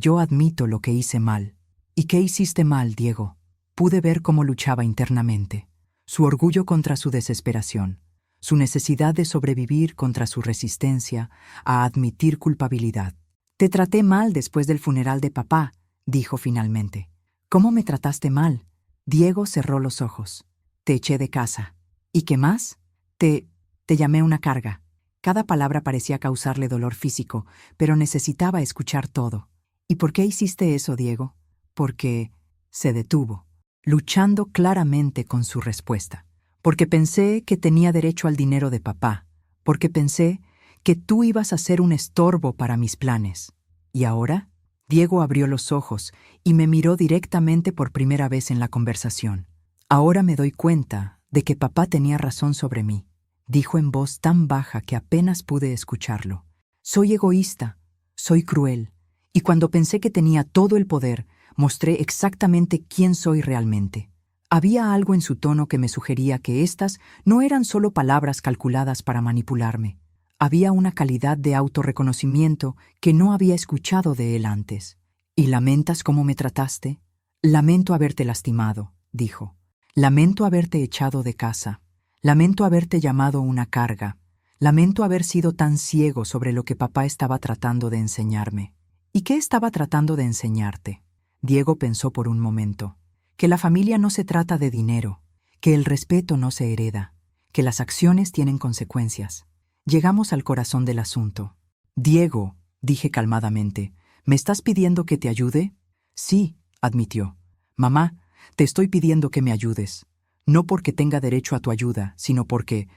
yo admito lo que hice mal». «¿Y qué hiciste mal, Diego?» Pude ver cómo luchaba internamente. Su orgullo contra su desesperación, su necesidad de sobrevivir contra su resistencia a admitir culpabilidad. «Te traté mal después del funeral de papá», dijo finalmente. «¿Cómo me trataste mal?» Diego cerró los ojos. «Te eché de casa». «¿Y qué más?» Te llamé una carga». Cada palabra parecía causarle dolor físico, pero necesitaba escuchar todo. «¿Y por qué hiciste eso, Diego?» «Porque…» Se detuvo, luchando claramente con su respuesta. «Porque pensé que tenía derecho al dinero de papá. Porque pensé que tú ibas a ser un estorbo para mis planes». «¿Y ahora?» Diego abrió los ojos y me miró directamente por primera vez en la conversación. «Ahora me doy cuenta de que papá tenía razón sobre mí», dijo en voz tan baja que apenas pude escucharlo. «Soy egoísta, soy cruel, y cuando pensé que tenía todo el poder, mostré exactamente quién soy realmente». Había algo en su tono que me sugería que estas no eran solo palabras calculadas para manipularme. Había una calidad de autorreconocimiento que no había escuchado de él antes. «¿Y lamentas cómo me trataste?» «Lamento haberte lastimado», dijo. «Lamento haberte echado de casa. Lamento haberte llamado una carga. Lamento haber sido tan ciego sobre lo que papá estaba tratando de enseñarme». «¿Y qué estaba tratando de enseñarte?» Diego pensó por un momento. «Que la familia no se trata de dinero, que el respeto no se hereda, que las acciones tienen consecuencias». Llegamos al corazón del asunto. «Diego», dije calmadamente, «¿me estás pidiendo que te ayude?» «Sí», admitió. «Mamá, te estoy pidiendo que me ayudes. No porque tenga derecho a tu ayuda, sino porque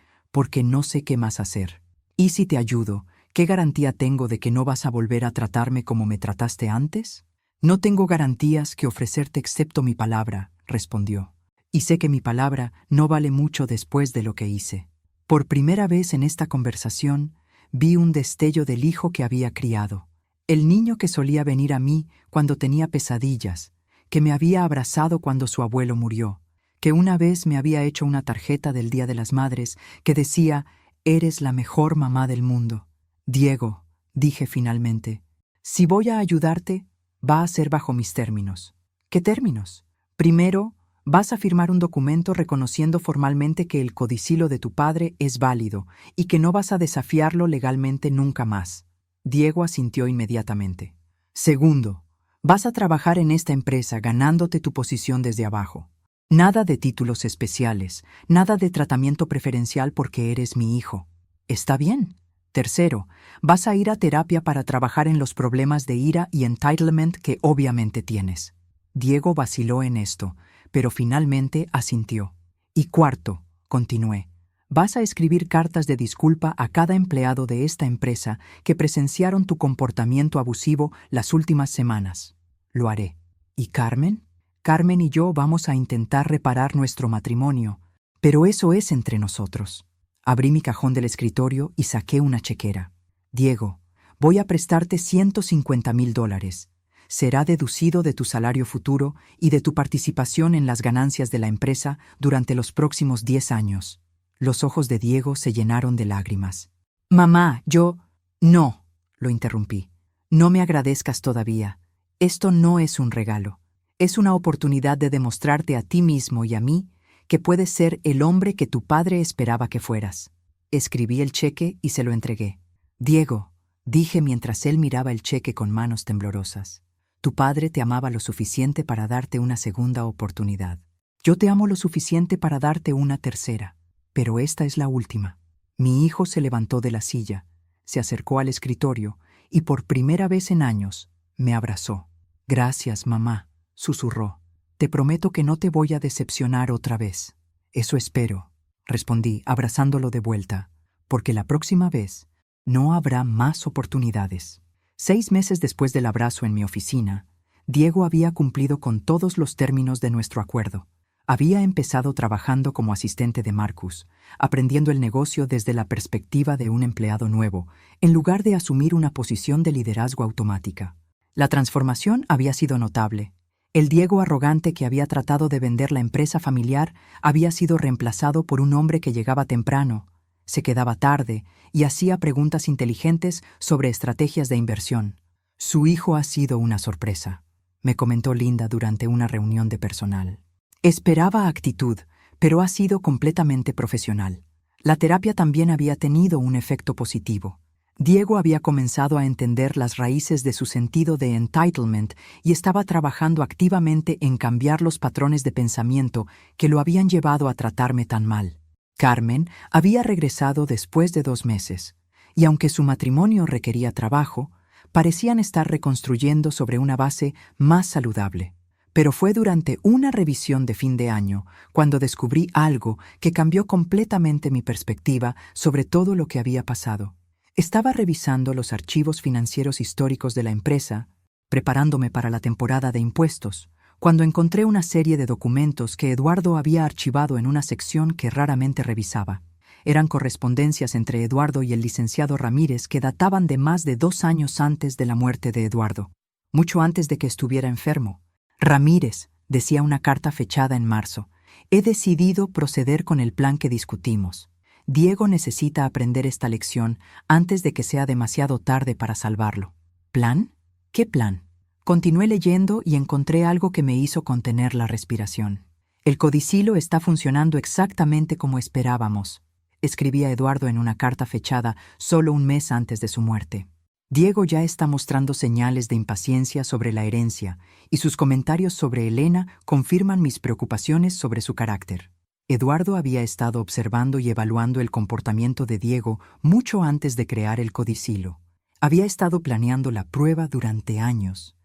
no sé qué más hacer. Y si te ayudo, ¿qué garantía tengo de que no vas a volver a tratarme como me trataste antes?» «No tengo garantías que ofrecerte excepto mi palabra», respondió. «Y sé que mi palabra no vale mucho después de lo que hice». Por primera vez en esta conversación, vi un destello del hijo que había criado. El niño que solía venir a mí cuando tenía pesadillas, que me había abrazado cuando su abuelo murió, que una vez me había hecho una tarjeta del Día de las Madres que decía: «Eres la mejor mamá del mundo». «Diego», dije finalmente, «si voy a ayudarte, va a ser bajo mis términos». «¿Qué términos?» «Primero, vas a firmar un documento reconociendo formalmente que el codicilo de tu padre es válido y que no vas a desafiarlo legalmente nunca más». Diego asintió inmediatamente. «Segundo, vas a trabajar en esta empresa ganándote tu posición desde abajo. Nada de títulos especiales, nada de tratamiento preferencial porque eres mi hijo. ¿Está bien?» Tercero, vas a ir a terapia para trabajar en los problemas de ira y entitlement que obviamente tienes. Diego vaciló en esto, pero finalmente asintió. Y cuarto, continué, vas a escribir cartas de disculpa a cada empleado de esta empresa que presenciaron tu comportamiento abusivo las últimas semanas. Lo haré. ¿Y Carmen? Carmen y yo vamos a intentar reparar nuestro matrimonio, pero eso es entre nosotros. Abrí mi cajón del escritorio y saqué una chequera. Diego, voy a prestarte $150,000. Será deducido de tu salario futuro y de tu participación en las ganancias de la empresa durante los próximos 10 años. Los ojos de Diego se llenaron de lágrimas. «Mamá, yo...» «No», lo interrumpí. «No me agradezcas todavía. Esto no es un regalo. Es una oportunidad de demostrarte a ti mismo y a mí que puedes ser el hombre que tu padre esperaba que fueras». Escribí el cheque y se lo entregué. «Diego», dije mientras él miraba el cheque con manos temblorosas, «tu padre te amaba lo suficiente para darte una segunda oportunidad. Yo te amo lo suficiente para darte una tercera, pero esta es la última». Mi hijo se levantó de la silla, se acercó al escritorio y por primera vez en años me abrazó. «Gracias, mamá», susurró. «Te prometo que no te voy a decepcionar otra vez». «Eso espero», respondí, abrazándolo de vuelta, «porque la próxima vez no habrá más oportunidades». 6 meses después del abrazo en mi oficina, Diego había cumplido con todos los términos de nuestro acuerdo. Había empezado trabajando como asistente de Marcus, aprendiendo el negocio desde la perspectiva de un empleado nuevo, en lugar de asumir una posición de liderazgo automática. La transformación había sido notable. El Diego arrogante que había tratado de vender la empresa familiar había sido reemplazado por un hombre que llegaba temprano, se quedaba tarde y hacía preguntas inteligentes sobre estrategias de inversión. «Su hijo ha sido una sorpresa», me comentó Linda durante una reunión de personal. «Esperaba actitud, pero ha sido completamente profesional». La terapia también había tenido un efecto positivo. Diego había comenzado a entender las raíces de su sentido de entitlement y estaba trabajando activamente en cambiar los patrones de pensamiento que lo habían llevado a tratarme tan mal. Carmen había regresado después de 2 meses, y aunque su matrimonio requería trabajo, parecían estar reconstruyendo sobre una base más saludable. Pero fue durante una revisión de fin de año cuando descubrí algo que cambió completamente mi perspectiva sobre todo lo que había pasado. Estaba revisando los archivos financieros históricos de la empresa, preparándome para la temporada de impuestos, cuando encontré una serie de documentos que Eduardo había archivado en una sección que raramente revisaba. Eran correspondencias entre Eduardo y el licenciado Ramírez que databan de más de 2 años antes de la muerte de Eduardo, mucho antes de que estuviera enfermo. «Ramírez», decía una carta fechada en marzo, «he decidido proceder con el plan que discutimos. Diego necesita aprender esta lección antes de que sea demasiado tarde para salvarlo». ¿Plan? ¿Qué plan? Continué leyendo y encontré algo que me hizo contener la respiración. «El codicilo está funcionando exactamente como esperábamos», escribía Eduardo en una carta fechada solo 1 mes antes de su muerte. «Diego ya está mostrando señales de impaciencia sobre la herencia y sus comentarios sobre Elena confirman mis preocupaciones sobre su carácter». Eduardo había estado observando y evaluando el comportamiento de Diego mucho antes de crear el codicilo. Había estado planeando la prueba durante años,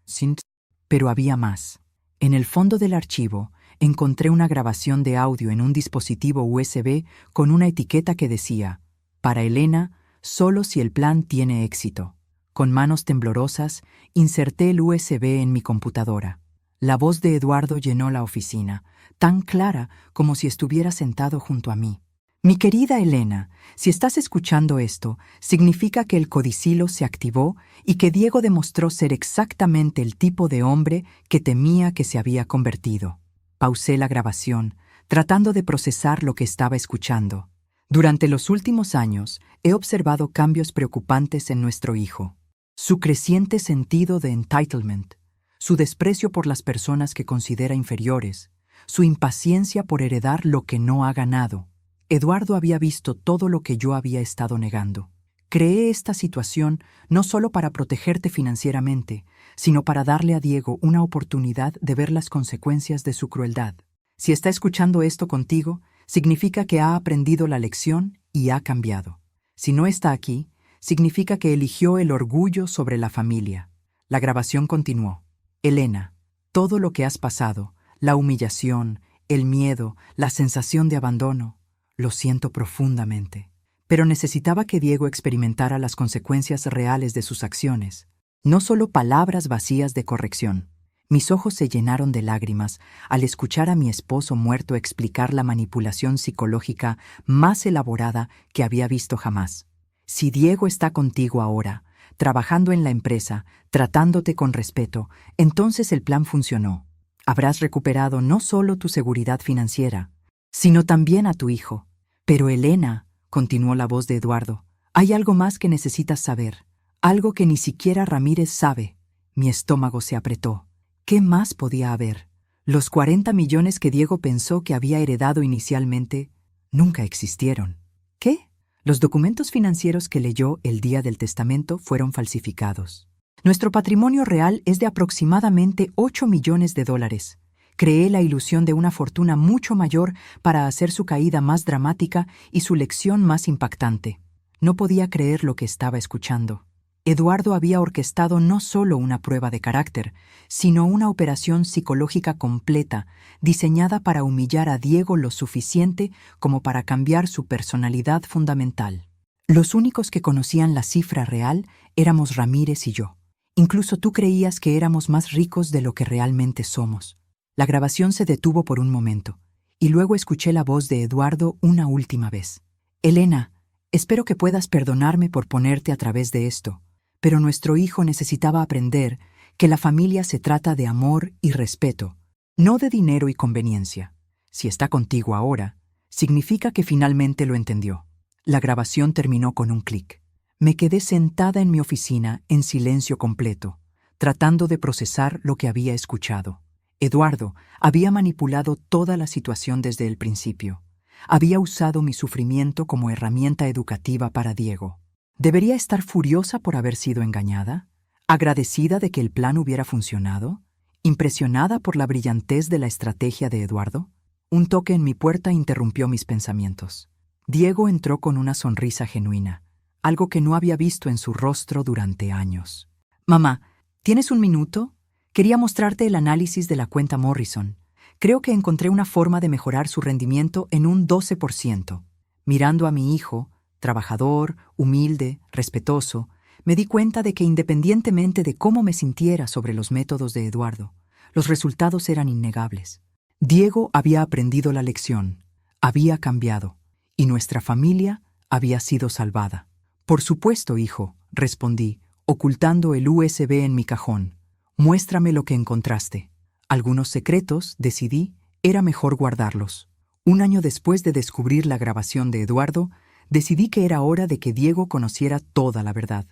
pero había más. En el fondo del archivo encontré una grabación de audio en un dispositivo USB con una etiqueta que decía: «Para Elena, solo si el plan tiene éxito». Con manos temblorosas, inserté el USB en mi computadora. La voz de Eduardo llenó la oficina, tan clara como si estuviera sentado junto a mí. Mi querida Elena, si estás escuchando esto, significa que el codicilo se activó y que Diego demostró ser exactamente el tipo de hombre que temía que se había convertido. Pausé la grabación, tratando de procesar lo que estaba escuchando. Durante los últimos años, he observado cambios preocupantes en nuestro hijo. Su creciente sentido de entitlement, su desprecio por las personas que considera inferiores, su impaciencia por heredar lo que no ha ganado. Eduardo había visto todo lo que yo había estado negando. Creé esta situación no solo para protegerte financieramente, sino para darle a Diego una oportunidad de ver las consecuencias de su crueldad. Si está escuchando esto contigo, significa que ha aprendido la lección y ha cambiado. Si no está aquí, significa que eligió el orgullo sobre la familia. La grabación continuó. Elena, todo lo que has pasado, la humillación, el miedo, la sensación de abandono, lo siento profundamente. Pero necesitaba que Diego experimentara las consecuencias reales de sus acciones, no solo palabras vacías de corrección. Mis ojos se llenaron de lágrimas al escuchar a mi esposo muerto explicar la manipulación psicológica más elaborada que había visto jamás. Si Diego está contigo ahora, trabajando en la empresa, tratándote con respeto, entonces el plan funcionó. Habrás recuperado no solo tu seguridad financiera, sino también a tu hijo. Pero Elena, continuó la voz de Eduardo, hay algo más que necesitas saber, algo que ni siquiera Ramírez sabe. Mi estómago se apretó. ¿Qué más podía haber? Los 40 millones que Diego pensó que había heredado inicialmente nunca existieron. ¿Qué? Los documentos financieros que leyó el día del testamento fueron falsificados. Nuestro patrimonio real es de aproximadamente 8 millones de dólares. Creé la ilusión de una fortuna mucho mayor para hacer su caída más dramática y su lección más impactante. No podía creer lo que estaba escuchando. Eduardo había orquestado no solo una prueba de carácter, sino una operación psicológica completa, diseñada para humillar a Diego lo suficiente como para cambiar su personalidad fundamental. Los únicos que conocían la cifra real éramos Ramírez y yo. Incluso tú creías que éramos más ricos de lo que realmente somos. La grabación se detuvo por un momento, y luego escuché la voz de Eduardo una última vez. Elena, espero que puedas perdonarme por ponerte a través de esto, pero nuestro hijo necesitaba aprender que la familia se trata de amor y respeto, no de dinero y conveniencia. Si está contigo ahora, significa que finalmente lo entendió. La grabación terminó con un clic. Me quedé sentada en mi oficina en silencio completo, tratando de procesar lo que había escuchado. Eduardo había manipulado toda la situación desde el principio. Había usado mi sufrimiento como herramienta educativa para Diego. ¿Debería estar furiosa por haber sido engañada? ¿Agradecida de que el plan hubiera funcionado? ¿Impresionada por la brillantez de la estrategia de Eduardo? Un toque en mi puerta interrumpió mis pensamientos. Diego entró con una sonrisa genuina, algo que no había visto en su rostro durante años. Mamá, ¿tienes un minuto? Quería mostrarte el análisis de la cuenta Morrison. Creo que encontré una forma de mejorar su rendimiento en un 12%. Mirando a mi hijo, trabajador, humilde, respetuoso, me di cuenta de que independientemente de cómo me sintiera sobre los métodos de Eduardo, los resultados eran innegables. Diego había aprendido la lección, había cambiado, y nuestra familia había sido salvada. Por supuesto, hijo, respondí, ocultando el USB en mi cajón. Muéstrame lo que encontraste. Algunos secretos, decidí, era mejor guardarlos. Un año después de descubrir la grabación de Eduardo, decidí que era hora de que Diego conociera toda la verdad.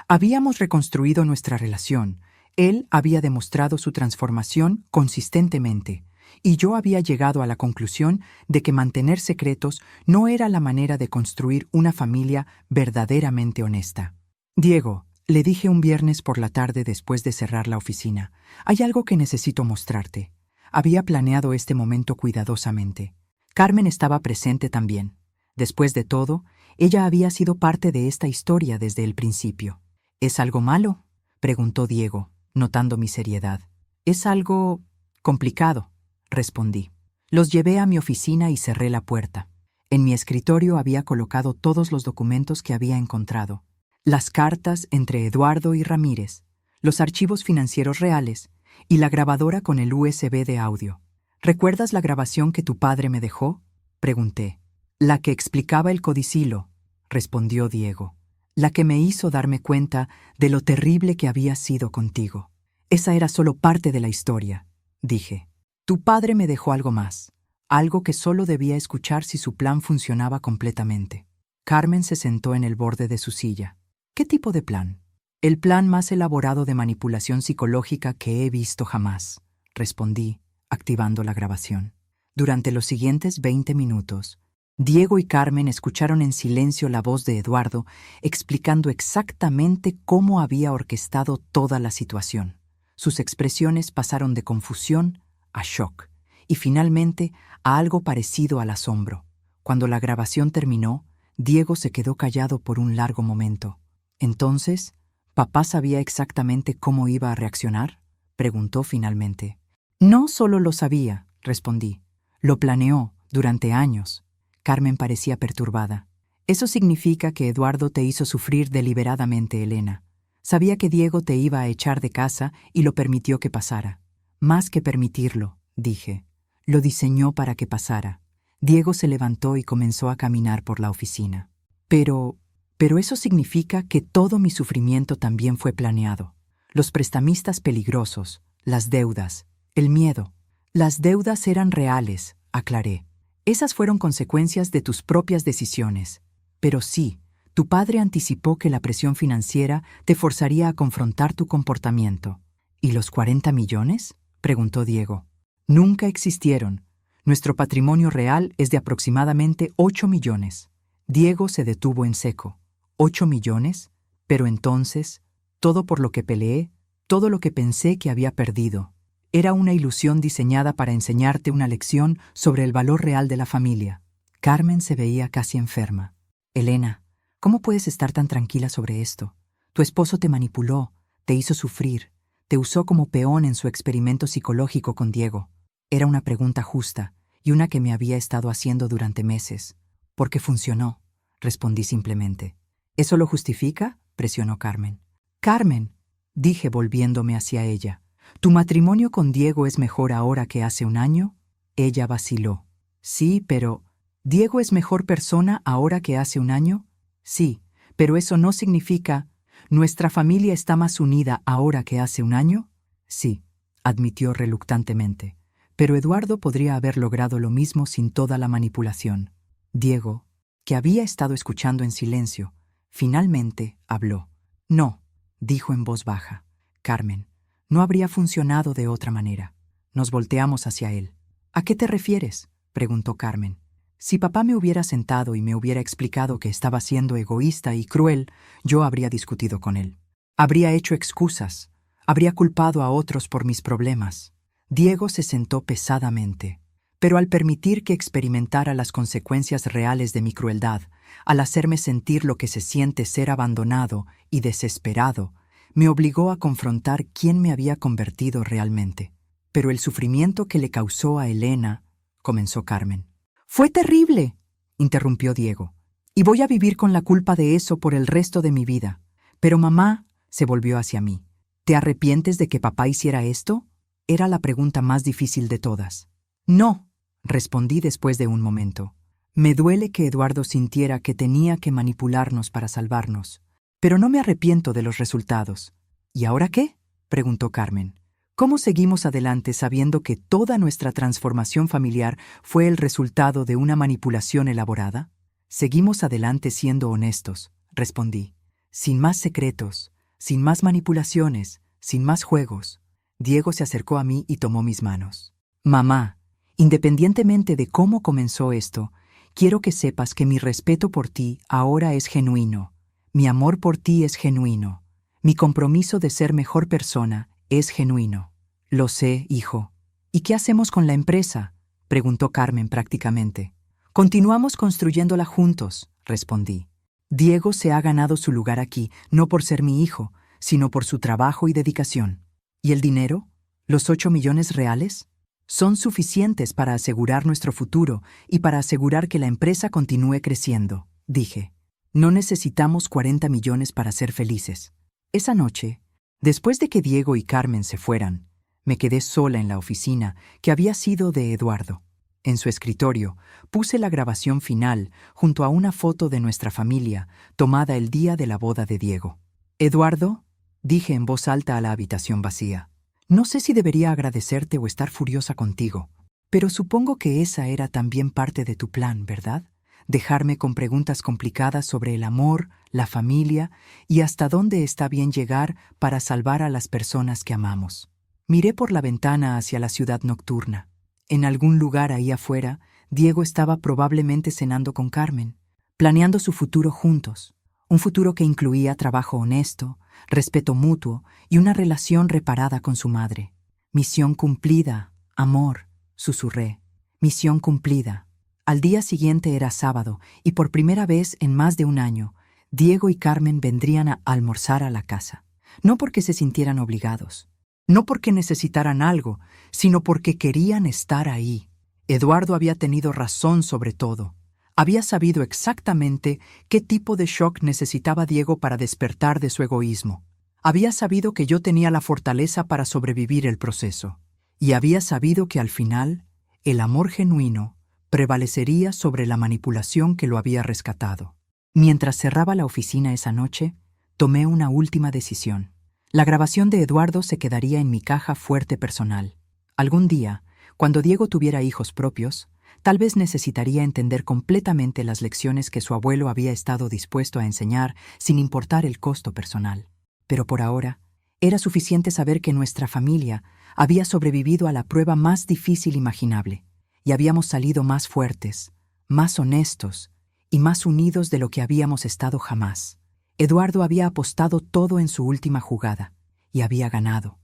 Habíamos reconstruido nuestra relación. Él había demostrado su transformación consistentemente, y yo había llegado a la conclusión de que mantener secretos no era la manera de construir una familia verdaderamente honesta. Diego, le dije un viernes por la tarde después de cerrar la oficina, hay algo que necesito mostrarte. Había planeado este momento cuidadosamente. Carmen estaba presente también. Después de todo, ella había sido parte de esta historia desde el principio. ¿Es algo malo?, preguntó Diego, notando mi seriedad. Es algo complicado, respondí. Los llevé a mi oficina y cerré la puerta. En mi escritorio había colocado todos los documentos que había encontrado. Las cartas entre Eduardo y Ramírez, los archivos financieros reales y la grabadora con el USB de audio. ¿Recuerdas la grabación que tu padre me dejó?, pregunté. La que explicaba el codicilo, respondió Diego. La que me hizo darme cuenta de lo terrible que había sido contigo. Esa era solo parte de la historia, dije. Tu padre me dejó algo más, algo que solo debía escuchar si su plan funcionaba completamente. Carmen se sentó en el borde de su silla. ¿Qué tipo de plan? El plan más elaborado de manipulación psicológica que he visto jamás, respondí, activando la grabación. Durante los siguientes 20 minutos, Diego y Carmen escucharon en silencio la voz de Eduardo explicando exactamente cómo había orquestado toda la situación. Sus expresiones pasaron de confusión a shock y finalmente a algo parecido al asombro. Cuando la grabación terminó, Diego se quedó callado por un largo momento. Entonces, ¿papá sabía exactamente cómo iba a reaccionar?, preguntó finalmente. No solo lo sabía, respondí. Lo planeó durante años. Carmen parecía perturbada. Eso significa que Eduardo te hizo sufrir deliberadamente, Elena. Sabía que Diego te iba a echar de casa y lo permitió que pasara. Más que permitirlo, dije. Lo diseñó para que pasara. Diego se levantó y comenzó a caminar por la oficina. Pero eso significa que todo mi sufrimiento también fue planeado. Los prestamistas peligrosos, las deudas, el miedo. Las deudas eran reales, aclaré. Esas fueron consecuencias de tus propias decisiones. Pero sí, tu padre anticipó que la presión financiera te forzaría a confrontar tu comportamiento. ¿Y los 40 millones? Preguntó Diego. Nunca existieron. Nuestro patrimonio real es de aproximadamente 8 millones. Diego se detuvo en seco. ¿8 millones? Pero entonces, todo por lo que peleé, todo lo que pensé que había perdido, era una ilusión diseñada para enseñarte una lección sobre el valor real de la familia. Carmen se veía casi enferma. Elena, ¿cómo puedes estar tan tranquila sobre esto? Tu esposo te manipuló, te hizo sufrir, te usó como peón en su experimento psicológico con Diego. Era una pregunta justa y una que me había estado haciendo durante meses. Porque funcionó, respondí simplemente. ¿Eso lo justifica?, presionó Carmen. Carmen, dije volviéndome hacia ella. ¿Tu matrimonio con Diego es mejor ahora que hace un año? Ella vaciló. Sí, pero ¿Diego es mejor persona ahora que hace un año? Sí, pero eso no significa ¿nuestra familia está más unida ahora que hace un año? Sí, admitió reluctantemente. Pero Eduardo podría haber logrado lo mismo sin toda la manipulación. Diego, que había estado escuchando en silencio, finalmente habló. No, dijo en voz baja. Carmen, no habría funcionado de otra manera. Nos volteamos hacia él. ¿A qué te refieres?, preguntó Carmen. Si papá me hubiera sentado y me hubiera explicado que estaba siendo egoísta y cruel, yo habría discutido con él. Habría hecho excusas. Habría culpado a otros por mis problemas. Diego se sentó pesadamente. Pero al permitir que experimentara las consecuencias reales de mi crueldad, al hacerme sentir lo que se siente ser abandonado y desesperado, me obligó a confrontar quién me había convertido realmente. Pero el sufrimiento que le causó a Elena, comenzó Carmen. Fue terrible, interrumpió Diego, y voy a vivir con la culpa de eso por el resto de mi vida. Pero mamá, se volvió hacia mí. ¿Te arrepientes de que papá hiciera esto? Era la pregunta más difícil de todas. No, respondí después de un momento. Me duele que Eduardo sintiera que tenía que manipularnos para salvarnos. Pero no me arrepiento de los resultados. ¿Y ahora qué?, preguntó Carmen. ¿Cómo seguimos adelante sabiendo que toda nuestra transformación familiar fue el resultado de una manipulación elaborada? Seguimos adelante siendo honestos, respondí. Sin más secretos, sin más manipulaciones, sin más juegos. Diego se acercó a mí y tomó mis manos. Mamá, independientemente de cómo comenzó esto, quiero que sepas que mi respeto por ti ahora es genuino. Mi amor por ti es genuino. Mi compromiso de ser mejor persona es genuino. Lo sé, hijo. ¿Y qué hacemos con la empresa?, preguntó Carmen prácticamente. Continuamos construyéndola juntos, respondí. Diego se ha ganado su lugar aquí, no por ser mi hijo, sino por su trabajo y dedicación. ¿Y el dinero? ¿Los 8 millones reales? Son suficientes para asegurar nuestro futuro y para asegurar que la empresa continúe creciendo, dije. No necesitamos 40 millones para ser felices. Esa noche, después de que Diego y Carmen se fueran, me quedé sola en la oficina que había sido de Eduardo. En su escritorio puse la grabación final junto a una foto de nuestra familia tomada el día de la boda de Diego. «Eduardo», dije en voz alta a la habitación vacía, «no sé si debería agradecerte o estar furiosa contigo, pero supongo que esa era también parte de tu plan, ¿verdad? Dejarme con preguntas complicadas sobre el amor, la familia y hasta dónde está bien llegar para salvar a las personas que amamos». Miré por la ventana hacia la ciudad nocturna. En algún lugar ahí afuera, Diego estaba probablemente cenando con Carmen, planeando su futuro juntos, un futuro que incluía trabajo honesto, respeto mutuo y una relación reparada con su madre. «Misión cumplida, amor», susurré. «Misión cumplida». Al día siguiente era sábado y por primera vez en más de un año, Diego y Carmen vendrían a almorzar a la casa. No porque se sintieran obligados, no porque necesitaran algo, sino porque querían estar ahí. Eduardo había tenido razón sobre todo. Había sabido exactamente qué tipo de shock necesitaba Diego para despertar de su egoísmo. Había sabido que yo tenía la fortaleza para sobrevivir el proceso. Y había sabido que al final, el amor genuino prevalecería sobre la manipulación que lo había rescatado. Mientras cerraba la oficina esa noche, tomé una última decisión. La grabación de Eduardo se quedaría en mi caja fuerte personal. Algún día, cuando Diego tuviera hijos propios, tal vez necesitaría entender completamente las lecciones que su abuelo había estado dispuesto a enseñar sin importar el costo personal. Pero por ahora, era suficiente saber que nuestra familia había sobrevivido a la prueba más difícil imaginable y habíamos salido más fuertes, más honestos y más unidos de lo que habíamos estado jamás. Eduardo había apostado todo en su última jugada y había ganado.